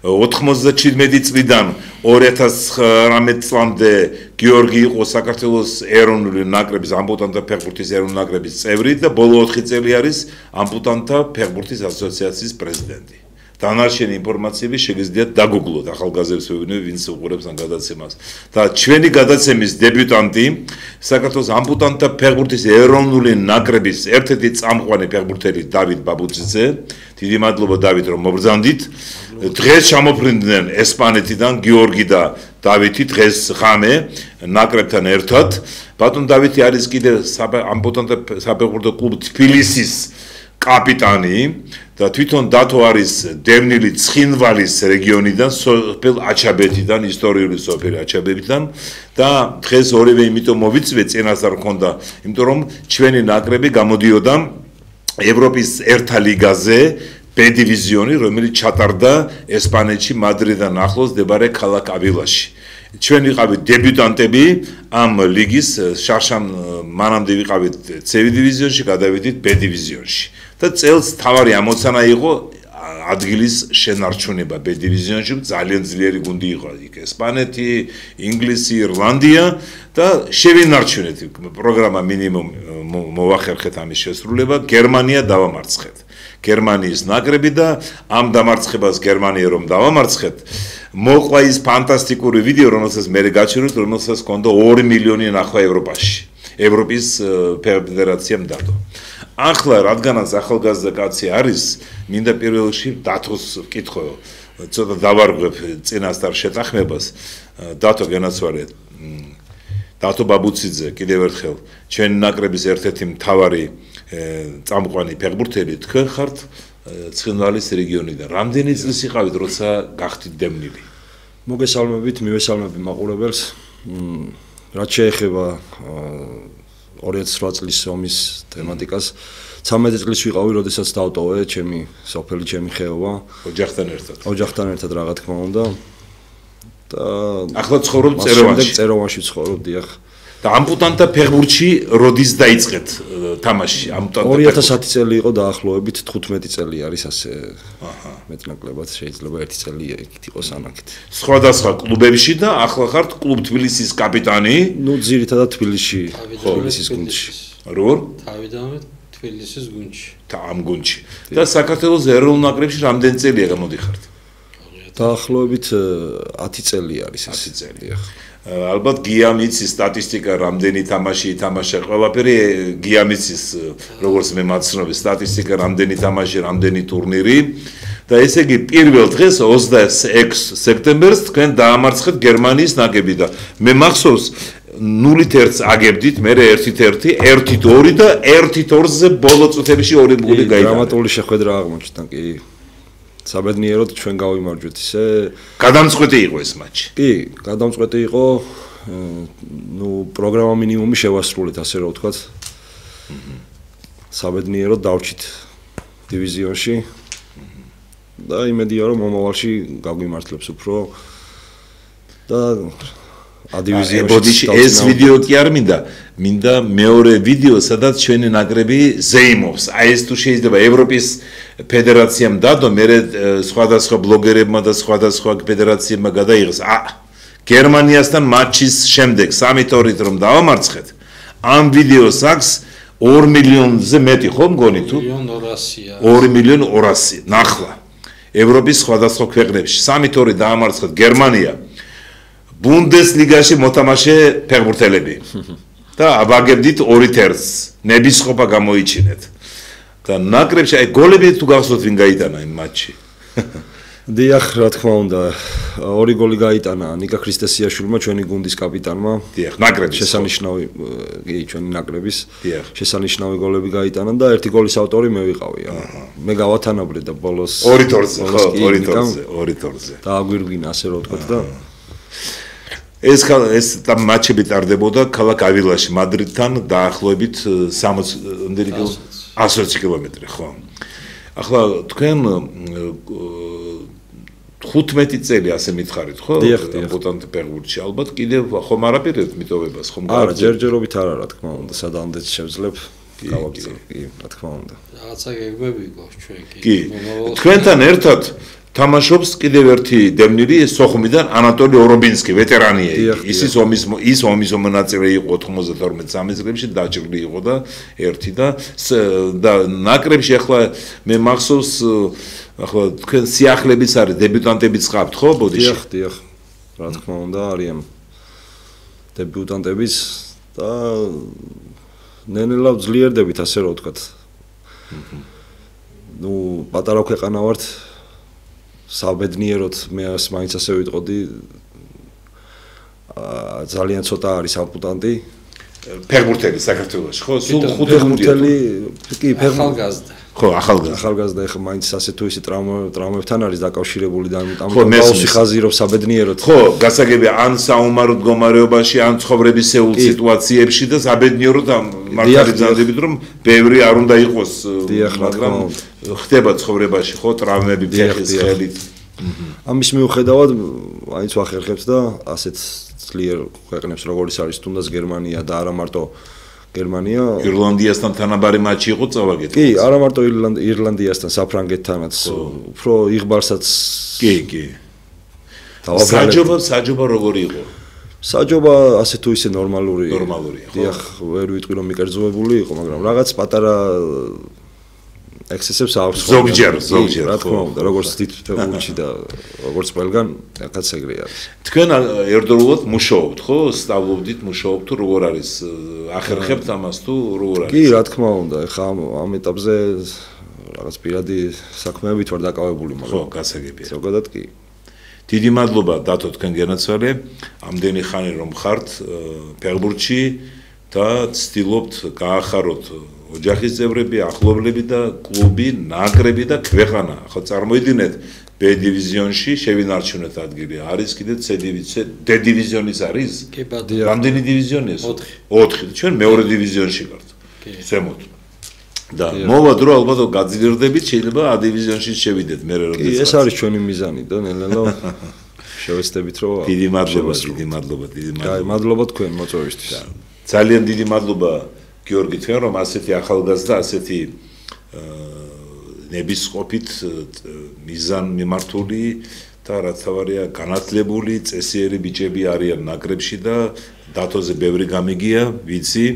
97 წლიდან 2019 წლამდე გიორგი იყო საქართველოს ეროვნული ნაკრების ამპუტანტთა ფეხბურთის ეროვნული ნაკრების წევრი და ბოლო 4 წელი არის ამპუტანტთა ფეხბურთის ასოციაციის პრეზიდენტი. Დანარჩენი ინფორმაციები შეგიძლიათ დაგუგლოთ ახალგაზრდებს ვინმე ვინც უყურებს ამ გადაცემას. და ჩვენი გადაცემის დებიუტანტი საქართველოს ამპუტანტთა ფეხბურთის ეროვნული ნაკრების ერთ-ერთი წამყვანი ფეხბურთელი დავით ბაბუძიძე. დიდი მადლობა დავით რომ მობრძანდით. დღეს ჩამოფრინდნენ ესპანეთიდან გიორგი და დავითი დღეს ღამე ნაკრებთან ერთად. ბატონ დავითი არის კიდევ ამპუტანტთა საფეხბურთო კლუბ თბილისის კაპიტანი და თვითონ დათო არის დევნილი ცხინვალის რეგიონიდან, სოფელ აჩაბეთიდან, ისტორიული სოფელი აჩაბეთიდან და დღეს ორივე იმიტომ მოვიწვე წინასწარ მქონდა, იმიტომ რომ ჩვენი ნაკრები გამოდიოდა ევროპის ერთა ლიგაზე B დივიზიონი, რომელიც ჩატარდა ესპანეთში მადრიდთან ახლოს მდებარე ქალაქ ავილაში. ჩვენ ვიყავით დებიუტანტები ამ ლიგის შარშან მანამდე ვიყავით C დივიზიონში, გადავიდით B დივიზიონში. და წელს თავარი ამოცანა იყო ადგილის შენარჩუნება B დივიზიონში, ძალიან ძლიერი გუნდი იყო იქ ესპანეთი, ინგლისი, ირლანდია და შევინარჩუნეთ პროგრამა მინიმუმ მოვახერხეთ ამის შესრულება, გერმანია დავამარცხეთ. გერმანიის ნაკრები და ამ დამარცხებას გერმანია რომ დავამარცხეთ, მოყვა ის ფანტასტიკური ვიდეო, რომელსაც მე გაჩვენეთ, რომელსაც ჰქონდა 2 მილიონი ნახვა ევროპაში. ევროპის ფედერაციამ დადო. ახლა რადგანაც ახალგაზრდა კაცი არის, მინდა პირველ რიგში დათოს ვკითხო, ცოტა დავარღვევ წინასწარ შეთანხმებას. დათო გენაცვალეთ. დათო ბაბუციძე კიდევ ერთხელ ჩვენი ნაკრების ერთ-ერთი მთავარი წამყვანი ფეხბურთელი თქვენ ხართ ცხინვალის რეგიონიდან. რამდენი წლის იყავით, როცა გახდით დევნილი? მოგესალმებით, მივესალმები მაყურებელს. რაც შეეხება 2008 წლის ომის თემატიკას, 13 წლის ვიყავი, როდესაც დავტოვე ჩემი სოფელი, ჩემი ხეობა ოჯახთან ერთად. ოჯახთან ერთად რა თქმა უნდა. და ახლა ცხოვრობ წეროვანში. წეროვანში ვცხოვრობ, დიახ. და ამპუტანტთა ფეხბურთში როდის დაიწყეთ თამაში? ამპუტანტთა 2010 წელი იყო დაახლოებით 15 წელი არის ასე. მეტნაკლებად შეიძლება 1 წელი იყოს ანაკით. სხვადასხვა კლუბებში და ახლა ხართ კლუბ თბილისის კაპიტანი. ნუ ძირითადად თბილისში, თბილისის გუნდში. როგორ? თავიდანვე თბილისის გუნდში. ამ გუნდში. და საქართველოს ეროვნულ ნაკრებში რამდენი წელია გამოდიხართ? დაახლოებით 10 წელი არის ეს. 10 წელი. ალბათ გიამიცის სტატისტიკა რამდენი თამაში ითამაშა, ყველაფერი გიამიცის როგორც მე მაცნობი სტატისტიკა რამდენი თამაში, რამდენი ტურნირი და ესე იგი პირველ დღეს 26 სექტემბერს თქვენ დაამარცხეთ გერმანიის ნაკრები და მე მახსოვს 0-1 აგებდით, მე 1-1, 1-2 და 1-2-ზე ბოლო წუთებში 2 გოლი გაიტანა. დრამატული შეხვედრა აღმოჩნდა, კი. საბედნიეროდ ჩვენ გავიმარჯვეთ ისე. გადამწყვეტი იყო ეს მატჩი. კი, გადამწყვეტი იყო. ნუ პროგრამა მინიმუმი შევასრულეთ, ასე რომ ვთქვათ. საბედნიეროდ დავრჩით დივიზიონში. და იმედია რომ მომავალში გაგვიმართლებს უფრო და დივიზიონში ეს ვიდეო კი არ მინდა მეორე ვიდეო, სადაც ჩვენი ნაკრები ზეიმობს. აი ეს თუ შეიძლება ევროპის ფედერაციამ დადო, მე სხვადასხვა ბლოგერებმა და სხვადასხვა ფედერაციებმა გადაიღეს. გერმანიასთან მატჩის შემდეგ 3-2-ით რომ დავამარცხეთ, ამ ვიდეოს აქვს 2 მილიონზე მეტი ხო მგონი თუ 2.200.000 ნახლა ევროპის სხვადასხვა ქვეყნებში 3-2 დაამარცხეთ გერმანია ბუნდესლიგაში მოთამაშე ფეხბურთელები და აბაგებდით 2-1-ს ნებისყოფა გამოიჩინეთ და ნაკრებში აი გოლები თუ გახსოვთ ვინ გაიტანა იმ მატჩში დიახ, რა თქმა უნდა, 2 გოლი გაიტანა ნიკა ქრისტესიაშვილმა, ჩვენი გუნდის კაპიტანმა. დიახ, ნაკრების შესანიშნავი, კი, ჩვენი ნაკრების. შესანიშნავი გოლები გაიტანა და ერთი გოლის ავტორი მე ვიყავი. მე გავათანაბრე და ბოლოს 2-2-ზე, ხო, 2-2-ზე. და აგვირგვინა, ასე რომ ვთქვათ და ეს მატჩები ტარდებოდა ქალაქ ავილაში, მადრიდთან დაახლოებით 120 კილომეტრი, ხო. ახლა თქვენ 15 წელი ასე მითხარით, ხო? ამბუტანტ ფეხბურთში ალბათ კიდევ ხომ არაპირებთ მიტოვებას, ხომ არა, ჯერჯერობით არა, რა თქმა უნდა, სადამდეც შევძლებ გავაგზავნე, კი, რა თქმა უნდა. რაღაცა გეგმები გვაქვს ჩვენ კი. კი. თქვენთან ერთად თამაშობს კიდევ ერთი დევნილი სოხუმიდან ანატოლი ორობინსკი, ვეტერანია იგი. ის ომის მონაწილე იყო 92-93 წლებში, დაჭრილი იყო და ერთი და ნაკრებში ახლა მე მახსოვს ახლა თქვენ სიახლებიც არის, დებიუტანტებიც ხართ, ხო, ბოდიში? დიახ, რა თქმა უნდა, არიან დებიუტანტებიც და ნენელა ძლიერდებით, ასე რომ ვთქვათ. ნუ პატარა ქვეყანა ვართ საბედნიეროდ მე მაინც ასე ვიტყოდი ძალიან ცოტა არის ამპუტანტი ფეხბურთელი საქართველოში ხო სულ 5 ფეხბურთელი კი ახალგაზრდა ხო ახალგაზრდა ეხა მაინც ასე თუ ისე ტრამვებთან არის დაკავშირებული და ამიტომ ბავშვი ხაზირობს საბედნიეროდ ხო გასაგებია ან საომარ მდგომარეობაში ან ცხოვრებისეულ სიტუაციებში და საბედნიეროდ მართალია რომ ბევრი არ უნდა იყოს მაგრამ ხდება ცხოვრებაში ხო ტრამვები ფეხის ხელით ამის მიუხედავად აიც ვახერხებთ და ასეთ ძლიერ ქვეყნებს როგორიც არის თუნდაც გერმანია და არა მარტო გერმანია ირლანდიასთან თანაბარი მატჩი იყო წავაგეთ კი არა მარტო ირლანდიასთან საფრანგეთთანაც უფრო იღბარსაც კი საჯობა როგორი იყო საჯობა ასე თუ ისე ნორმალურია ხო დიახ ვერ ვიტყვი რომ მიკერძოებული იყო მაგრამ რაღაც პატარა ექსესებს აქვს ზოგჯერ რა თქმა უნდა როგორც თითოეულში და როგორც ყველგან რაღაც ეგრე არის თქვენ ერთდროულად მუშაობთ ხო სწავლობდით მუშაობთ თუ როგორ არის ახერხებთ ამას თუ როგორ არის კი რა თქმა უნდა ეხა ამ ეტაპზე რაღაც პირადი საქმეებით ვარ დაკავებული მაგრამ ხო გასაგებია ზოგადად კი დიდი მადლობა დათო თქვენ გენაცვალე ამდენი ხანი რომ ხართ ფეხბურთში და ცდილობთ გაახაროთ ოჯახის წევრები, ახლობლები და კლუბი, ნაკრები და ქვეყანა. ხო წარმოიდგინეთ B დივიზიონში შევინარჩუნეთ ადგილი. არის კიდე C დივიზიონის არის? კი ბატონო. რამდენი დივიზიონია? 4. ჩვენ მეორე დივიზიონში ვართ. ზემოთ. და მოვა დრო ალბათ გაძლიერდებით, შეიძლება A დივიზიონში შევიდეთ მე როდესაც. კი, ეს არის ჩვენი მიზანი და ნელ-ნელა შევეცდებით რომ დიდი მადლობა. აი, მადლობა თქვენ მოწვევისთვის. ძალიან დიდი მადლობა გიორგი თქვენ რომ ასეთი ახალგაზრდა ასეთი ნებისყოფით მიზან მიმართული და რაც თავარია განათლებული წესიერი ბიჭები არიან ნაკრებში და დათოზე ბევრი გამიგია ვიცი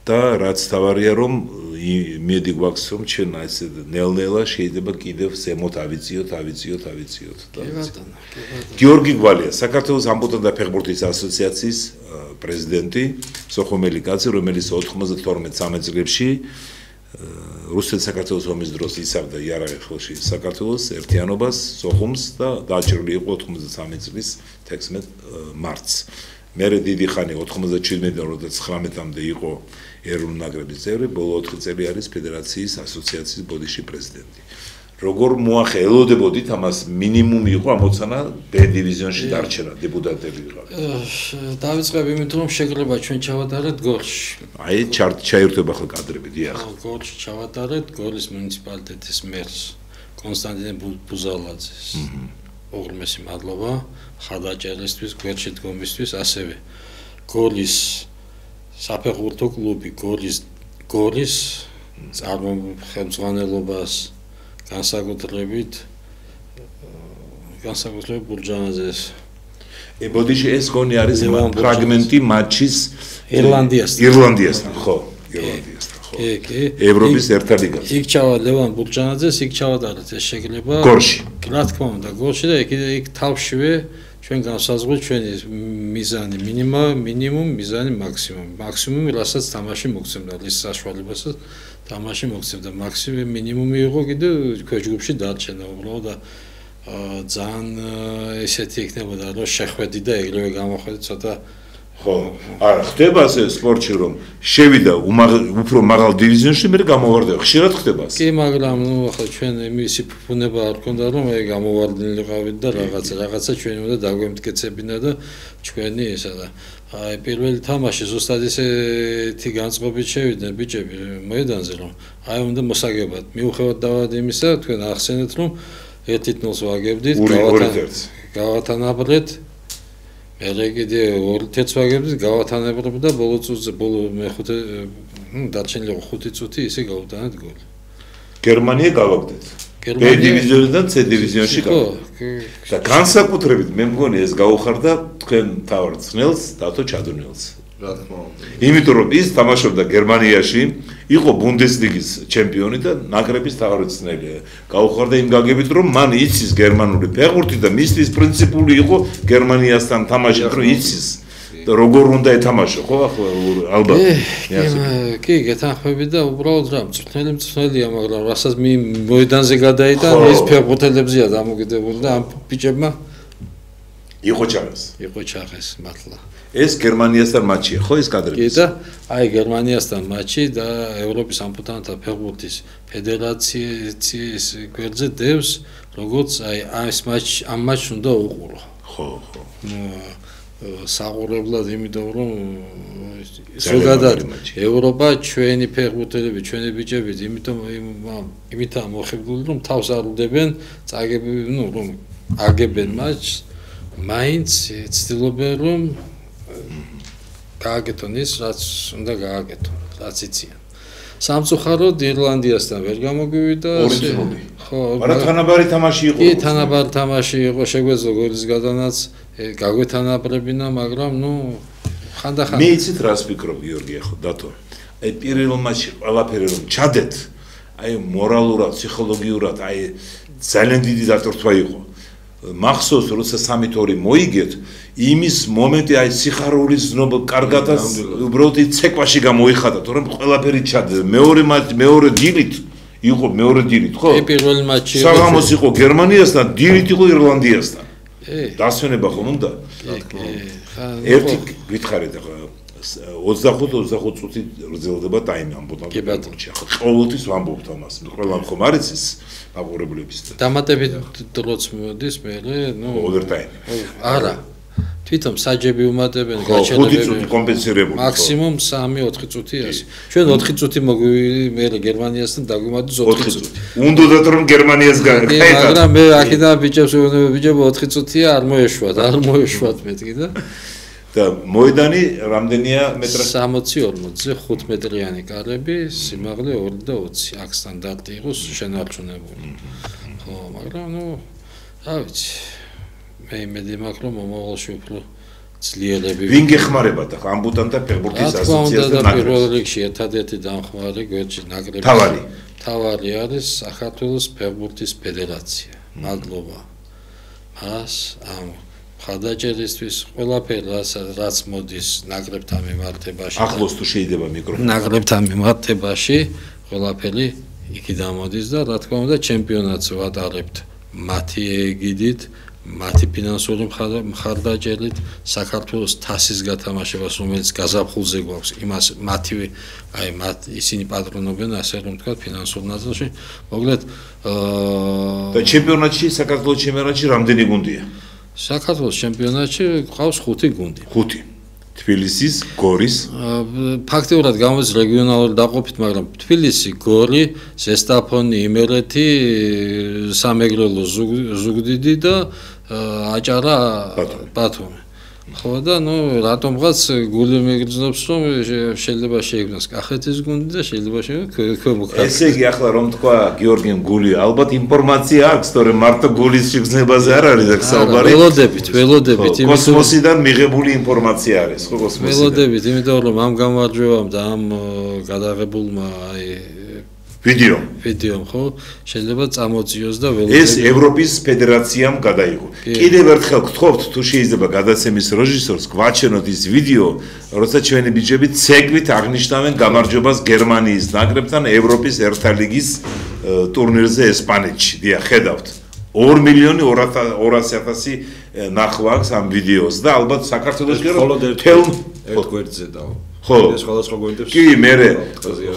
და რაც თავარია რომ იმედი გვაქვს რომ ჩვენ ასე ნელ-ნელა შეიძლება კიდევ ზემოთ ავიწიოთ გიორგი გვალია საქართველოს ამპუტანტთა ფეხბურთის ასოციაციის პრეზიდენტი სოხუმელი კაცი რომელიც 92-13 წლებში რუსეთ-საქართველოს ომის დროს იცავდა იარაღი ხელში საქართველოს ერთიანობას სოხუმს და დაჭრილი იყო 93 წლის 16 მარტს მერე დიდი ხანი 97-19-მდე იყო ეროვნული ნაკრების წევრი ბოლო 4 წელი არის ფედერაციის ასოციაციის ბოდიში პრეზიდენტი როგორ მოახელოდებოდით ამას მინიმუმი იყო ამოცანა B დივიზიონში დარჩენა დებუტანტები ვიყავით დავიწყებ იმით რომ შეგრება ჩვენ ჩავატარეთ გორში აი ჩაირთვება ხო კადრები დიახ გორში ჩავატარეთ გოლის მუნიციპალიტეტის მერს კონსტანტინე ბუზალაძეს უღრმესი მადლობა ხარდაჭერისთვის გვერდში დგომისთვის ასევე გოლის საფეხბურთო კლუბი გოლის ხელმძღვანელობას განსაკუთრებით ბურჯანაძეს ბოდიში ეს გონი არის ფრაგმენტი მატჩის ირლანდიასთან, ხო, ირლანდიასთან, ხო. ევროპის ერთა ლიგაზე. იქ ჩავა ლევან ბურჯანაძეს, იქ ჩავატარეთ ეს შეგლება. გოლში. რა თქმა უნდა, გოლში და იქ თავშივე ჩვენ განსაზღვრეთ ჩვენი მიზანი მინიმუმ, მიზანი მაქსიმუმი. მაქსიმუმი რასაც თამაში მოგცემდა, ის საშუალებასაც თამაში მოგცემდა. მაქსიმუმი მინიმუმი იყო კიდე ქვეჯგუფში დარჩენა, უბრალოდ და ძალიან ესეთი იქნებოდა, რომ შეხვედი და ეგრევე გამოხედი ცოტა ხო, არა, ხდება ასე სპორტში რომ შევიდა უფრო მაღალ დივიზიონში, მე გამოვარდება. ხშირად ხდება ასე. კი, მაგრამ ახლა ჩვენ იმისი ფუფუნება არ ქონდა, რომ მე გამოვარდნილიყავით და რაღაცა ჩვენ უნდა დაგვემტკეცებინა და ჩვენი ესა და აი პირველი თამაში ზუსტად ესეთი განწყობით შევიდნენ ბიჭები მოედანზე, რომ აი უნდა მოსაგებად. მიუხედავად დავად იმისა, თქვენ ახსენეთ, რომ 1-0-ს ვაგებდით, გავათანაბრეთ. მე კიდე 2-1-ს ვაგებდით, გავათანაბრეთ და ბოლო წუთზე, მეხუთე, დარჩენილი 5 წუთი ისე გავუტანეთ გოლი. გერმანია გავაგდეთ. B დივიზიონიდან C დივიზიონში გავაგდეთ. და განსაკუთრებით მე მგონი ეს გაუხარდა თქვენ თავარ ძნელს, დათო ჩადუნელს. რა თქმა უნდა. იმიტომ რომ ის თამაშობდა გერმანიაში, იყო ბუნდესლიგის ჩემპიონი და ნაკრების თავმჯდომარე. გაუხარდა იმ გაგებით, რომ მან იცის გერმანული ფეხბურთი და მისთვის პრინციპული იყო გერმანიასთან თამაში, რომ იცის და როგორ უნდა ეთამაშო, ხო ახლა ალბათ. კი, გეთანხმები და უბრალოდ რა, მწვრთნელია, მაგრამ რასაც მოედანზე გადაიტან, ის ფეხბურთელებზეა დამოკიდებული და ამ ბიჭებმა იყო ჩაღეს, მართლა. ეს გერმანიასთან მატჩია, ხო ეს კადრები? კი და აი გერმანიასთან მატჩი და ევროპის ამპუტანტთა ფეხბურთის ფედერაციის გვერდზე დევს, როგორც აი ამ მატჩს უნდა უყურო. ხო. საყურებლად, იმიტომ რომ ზოგადად ევროპა ჩვენი ფეხბურთელები, ჩვენი ბიჭები, იმითაა მოხიბლული, რომ თავს არ უდებენ, რომ აგებენ მატჩს, მაინც ცდილობენ რომ გააკეთონ ის, რაც უნდა გააკეთონ, რაც იციან. სამწუხაროდ ირლანდიასთან ვერ გამოგვივიდა. ხო, მაგრამ თანაბარი თამაში იყო. კი, თანაბარი თამაში იყო, შეგვეძლო გოლის გადანაც გაგვეთანაბრებინა, მაგრამ ხანდახან მე იცით რას ვფიქრობ, გიორგი, ახლა დათო. აი პირველ მატჩში ყველაფერი რომ ჩადეთ, აი მორალურად, ფსიქოლოგიურად, აი ძალიან დიდი დატვირთვა იყო. მახსოვს როცა 3-2 მოიგეთ, იმის მომენტი აი სიხარულის ზნობა კარგადაც უბრალოდ ცეკვაში გამოიხატა, თორემ ყველაფერი ჩადე. მეორე დილით იყო, ხო? პირველი მატჩი იყო. საღამოს იყო გერმანიასთან, დილით იყო ირლანდიასთან. დასვენება ხომ უნდა? ერთი გითხარით ახლა 25 წუთი გრძელდება ტაიმი ამბობთ ბატონში. ახლა ყოველთვის ვამბობთ ამას. ყველამ ხომ არის ის მაყურებლების და დამატებით დროც მოდის მე, ოვერტაიმი. არა. თვითონ საჯები უმატებენ გაჩერებები. 5 წუთი კომპენსირებული. მაქსიმუმ 3-4 წუთი ასე. ჩვენ 4 წუთი მე გერმანიასთან დაგვიმატეს 4 წუთი. უნდათ რომ გერმანიას გაერთიანოთ. მაგრამ მე აქედან ბიჭები 4 წუთია არ მოეშვათ მეთქი და მოედანი რამდენია მეტრა? 60-40-ზე 5 მეტრიანი კარები, სიმაღლე 2.20. აქ სტანდარტი იყოს შენარჩუნებული. ხო, მაგრამ რა ვიცი. მე იმედი მაქვს რომ მომავალში უფრო ძლიერები ვინ გეხმარებათ ახლა ამბუტანტთა ფეხბურთის ასოციაციასთან ნაკრებს? პირველ რიგში ერთადერთი დამხმარე გვერდში ნაკრების თავარი არის საქართველოს ფეხბურთის ფედერაცია. მადლობა. მას ამ ხადაჭერისთვის ყველაფერი რაც მოდის ნაკრებთან მიმართებაში. ახლოს თუ შეიძლება მიკროფონი. ნაკრებთან მიმართებაში ყველაფერი იქიდან მოდის და რა თქმა უნდა ჩემპიონატს ვატარებთ მათი ეგიდით, მათი ფინანსური მხარდაჭერით, საქართველოს თასის გათამაშებას, რომელიც გაზაფხულზე გვაქვს, იმას მათივე ისინი პატრონობენ, ასე რომ ვთქვათ, ფინანსურ ნაწილში. მოკლედ და ჩემპიონატში, საქართველოს ჩემპიონატში რამდენი გუნდია? საქართველოს ჩემპიონატში ყავს 5 გუნდი. 5. თბილისის, გორის. ფაქტიურად გამოდის რეგიონალური დაყოფით, მაგრამ თბილისი, გორი, ზესტაფონი, იმერეთი, სამეგრელო, ზუგდიდი და აჭარა, ბათუმი. ხო და ნუ რატომღაც გული მეგრძნობს რომ შეიძლება შეიგნოს კახეთის გუნდი და შეიძლება ქვემო ქართლის. ესე იგი ახლა რომ თქვა გიორგიმ გული ალბათ ინფორმაცია აქვს თორემ მარტო გულის შეგრძნებაზე არ არის აქ საუბარი. ველოდებით კოსმოსიდან მიღებული ინფორმაცია არის ხო კოსმოსიდან. ველოდებით იმიტომ რომ ამ გამარჯვებამ და ამ გადაღებულმა ვიდეომ ხო შეიძლება წამოწიოს და ველოდებით ეს ევროპის ფედერაციამ გადაიღო. კიდევ ერთხელ გთხოვთ თუ შეიძლება გადაცემის რეჟისორს გვაჩვენოთ ის ვიდეო, როცა ჩვენი ბიჭები ცეკვით აღნიშნავენ გამარჯვებას გერმანიის ნაკრებთან ევროპის ერთა ლიგის ტურნირზე ესპანეთში. დიახ, ხედავთ. 2.200.000 ნახვა აქვს ამ ვიდეოს და ალბათ საქართველოს მხოლოდ ერთ გვერდზე და ხო, სხვადასხვა გვერდებს. კი, მე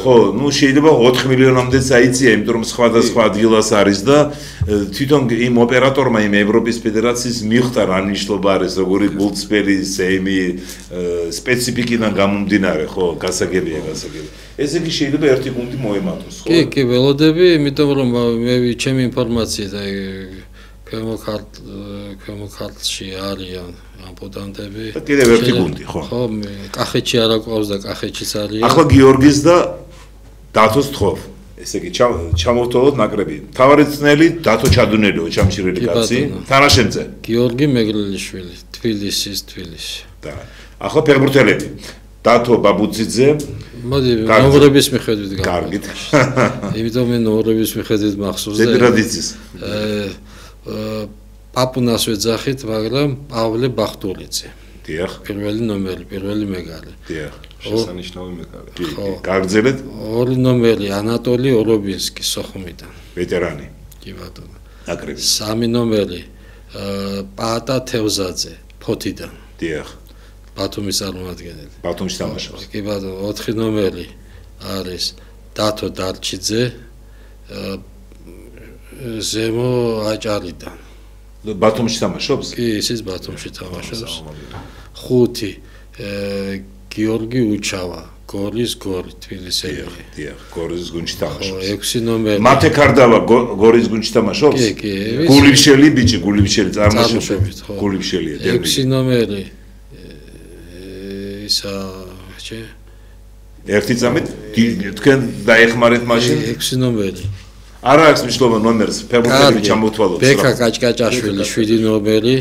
ხო, ნუ შეიძლება 4 მილიონამდეც აიწია, იმიტომ რომ სხვადასხვა ადგილას არის და თვითონ იმ ოპერატორმა იმ ევროპის ფედერაციის მიხვდა რა ნიშნობა არის, როგორი გულწრფელის ემი სპეციფიკიდან გამომდინარე, ხო, გასაგებია. ესე იგი შეიძლება ერთი გუნდი მოემატოს, ხო? კი, ველოდები, იმიტომ რომ მე ჩემი ინფორმაცია და ქვემო ქართლში არიან ამპუტანტები. კიდევ ერთი გუნდი, ხო? ხო, კახეთში არ აკვავს და კახეთშიც არიან. ახლა გიორგის და დათოს თხოვ. ესე იგი ჩამოვთვალოთ ნაკრები. მთავარი წნელი დათო ჩადუნელიო, ჩამჭირელი კაცი. თანაშემწე გიორგი მეგრელიშვილი, თბილისის. და ახლა ფეხბურთელები. დათო ბაბუძიძე. მოდი, ნომრების მიხედვით კარგით. იმიტომ მე ნომრების მიხედვით მახსოვს და ზედრადიცის. პაპუნას ვეძახით, მაგრამ პავლე ბახტურიძე. დიახ. პირველი ნომერი, პირველი მეგარი. დიახ. შესანიშნავი მეგარი. კი, გაგრძელეთ. ორი ნომერი ანატოლი ორობინსკი სოხუმიდან. ვეტერანი. კი ბატონო. ნაკრები. სამი ნომერი პაატა თევზაძე, ფოთიდან. დიახ. ბათუმის წარმომადგენელი. ბათუმში თამაშობს. კი ბატონო, 4 ნომერი არის დათო დარჩიძე, ზემო აჭარიდან. ბათუმში თამაშობს? კი, ისიც ბათუმში თამაშობს. 5 გიორგი უჩავა, გორის გორი, თბილისელი. დიახ, გორის გუნდში თამაშობს. 6 ნომერი. მათე კარდავა გორის გუნდში თამაშობს? კი. გულივშელი ბიჭი, გულივშელი წარმოშობით. გულივშელია. 6 ნომერი ისა ერთი წამით თქვენ დაეხმარეთ მაშინ 6 ნომერი. არა აქვს მნიშვნელობა ნომერს, ფეხბურთელი ჩამოვთვალოთ. ბექა კაჭკაჭაშვილი 7 ნომერი,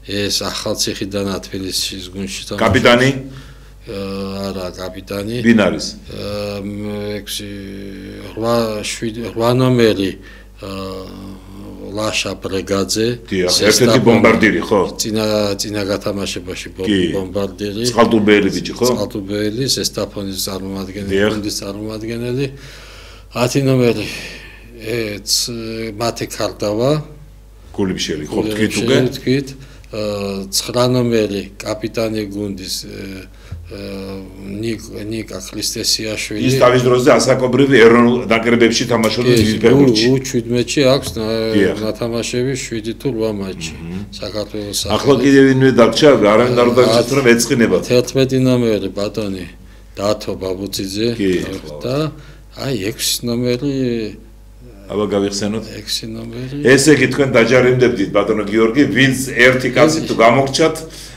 ეს ახალციხიდან თბილისის გუნდში თამაშობს. კაპიტანი? არა, კაპიტანი. ვინ არის? 8 ნომერი ლაშა ბრეგაძე, ერთ-ერთი ბომბარდირი, ხო? წინა გათამაშებაში ბომბარდირი. წყალტუბელი ბიჭი, ხო? წყალტუბელი, ზესტაფონის წარმომადგენელი. 10 ნომერი მათე კარდავა. გულივშელი, ხო, თქვით. 9 ნომერი კაპიტანი გუნდის ნიკა ქრისტესიაშვილი. ის თავის დროზე ასაკობრივი ეროვნულ ნაკრებებში თამაშობდა დიდი ფეხბურთში. U17-ში აქვს ნათამაშები 7 თუ 8 მატჩი საქართველოს. ახლა კიდევ ვინმე დარჩა, არავინ არ დარჩა, რომ ეწყინებათ. 11 ნომერი ბატონი დათო ბაბუძიძე და აი 6 ნომერი აბა გავიხსენოთ 6 ნომერი. ესე იგი თქვენ დაჯარიმდებდით ბატონო გიორგი, ვინც ერთი კაცი თუ გამოგრჩათ,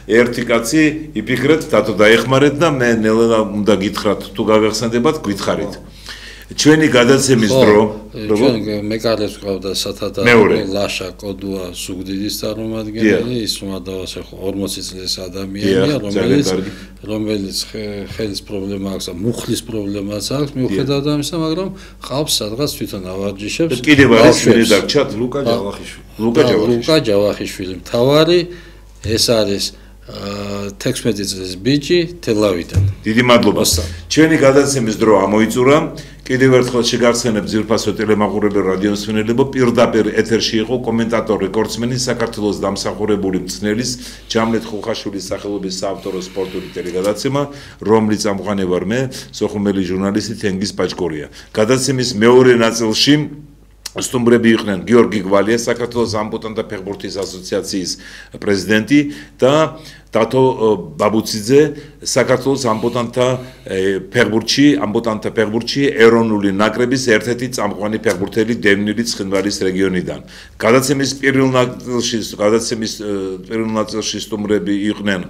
ერთი კაცი იფიქრეთ, დათო დაეხმარეთ და მე ნელა უნდა გითხრათ თუ გავიხსენდებათ, გითხარით. ჩვენი გადაცემის დრო, როგორ მეკარებს ყავდა სათადა ლაშა კოდუა ზუგდიდის წარმომადგენელი, ის უმადავასე 40 წლის ადამიანია, რომელიც ხელის პრობლემა აქვს და მუხლის პრობლემაც აქვს, მიუხედავად ამისა, მაგრამ ყავს სადღაც თვითონ ავარჯიშებს. კიდევ არის ვინმე დარჩათ? ლუკა ჯავახიშვილი. ლუკა ჯავახიშვილი მთავარი, ეს არის 16 წლის ბიჭი თელავიდან. დიდი მადლობა. ჩვენი გადაცემის დრო ამოიწურა. კიდევ ერთხელ შეგახსენებ ძირფასო ტელემაყურებელ რადიომსმენელებო, პირდაპირ ეთერში იყო კომენტატორი, რეკორდსმენი, საქართველოს დამსახურებული მწვრთნელის ჯამლეთ ხუხაშვილის სახელობის საავტორო სპორტული ტელეგადაცემა, რომლის ამყვანი ვარ მე, სოხუმელი ჟურნალისტი თენგიზ პაჭკორია. გადაცემის მეორე ნაწილში სტუმრები იყვნენ გიორგი გვალია, საქართველოს ამპუტანტთა ფეხბურთის ასოციაციის პრეზიდენტი და დათო ბაბუციძე საქართველოს ამბოტანთა ფეხბურთში, ამბოტანთა ფეხბურთში ეროვნული ნაკრების ერთ-ერთი წამყვანი ფეხბურთელი დევნილი ცხინვალის რეგიონიდან. გადაცემის პირველ ნაწილში სტუმრები იყვნენ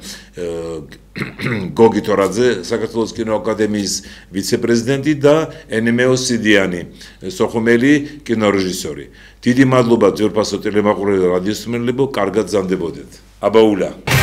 გოგი თორაძე, საქართველოს კინოაკადემიის ვიცე-პრეზიდენტი და ენემეო სიდიანი, სოხუმელი კინორეჟისორი. დიდი მადლობა ძვირფასო ტელემაყურებელ რადიოსმენლებო, კარგად ზამდებოდეთ. აბაულა.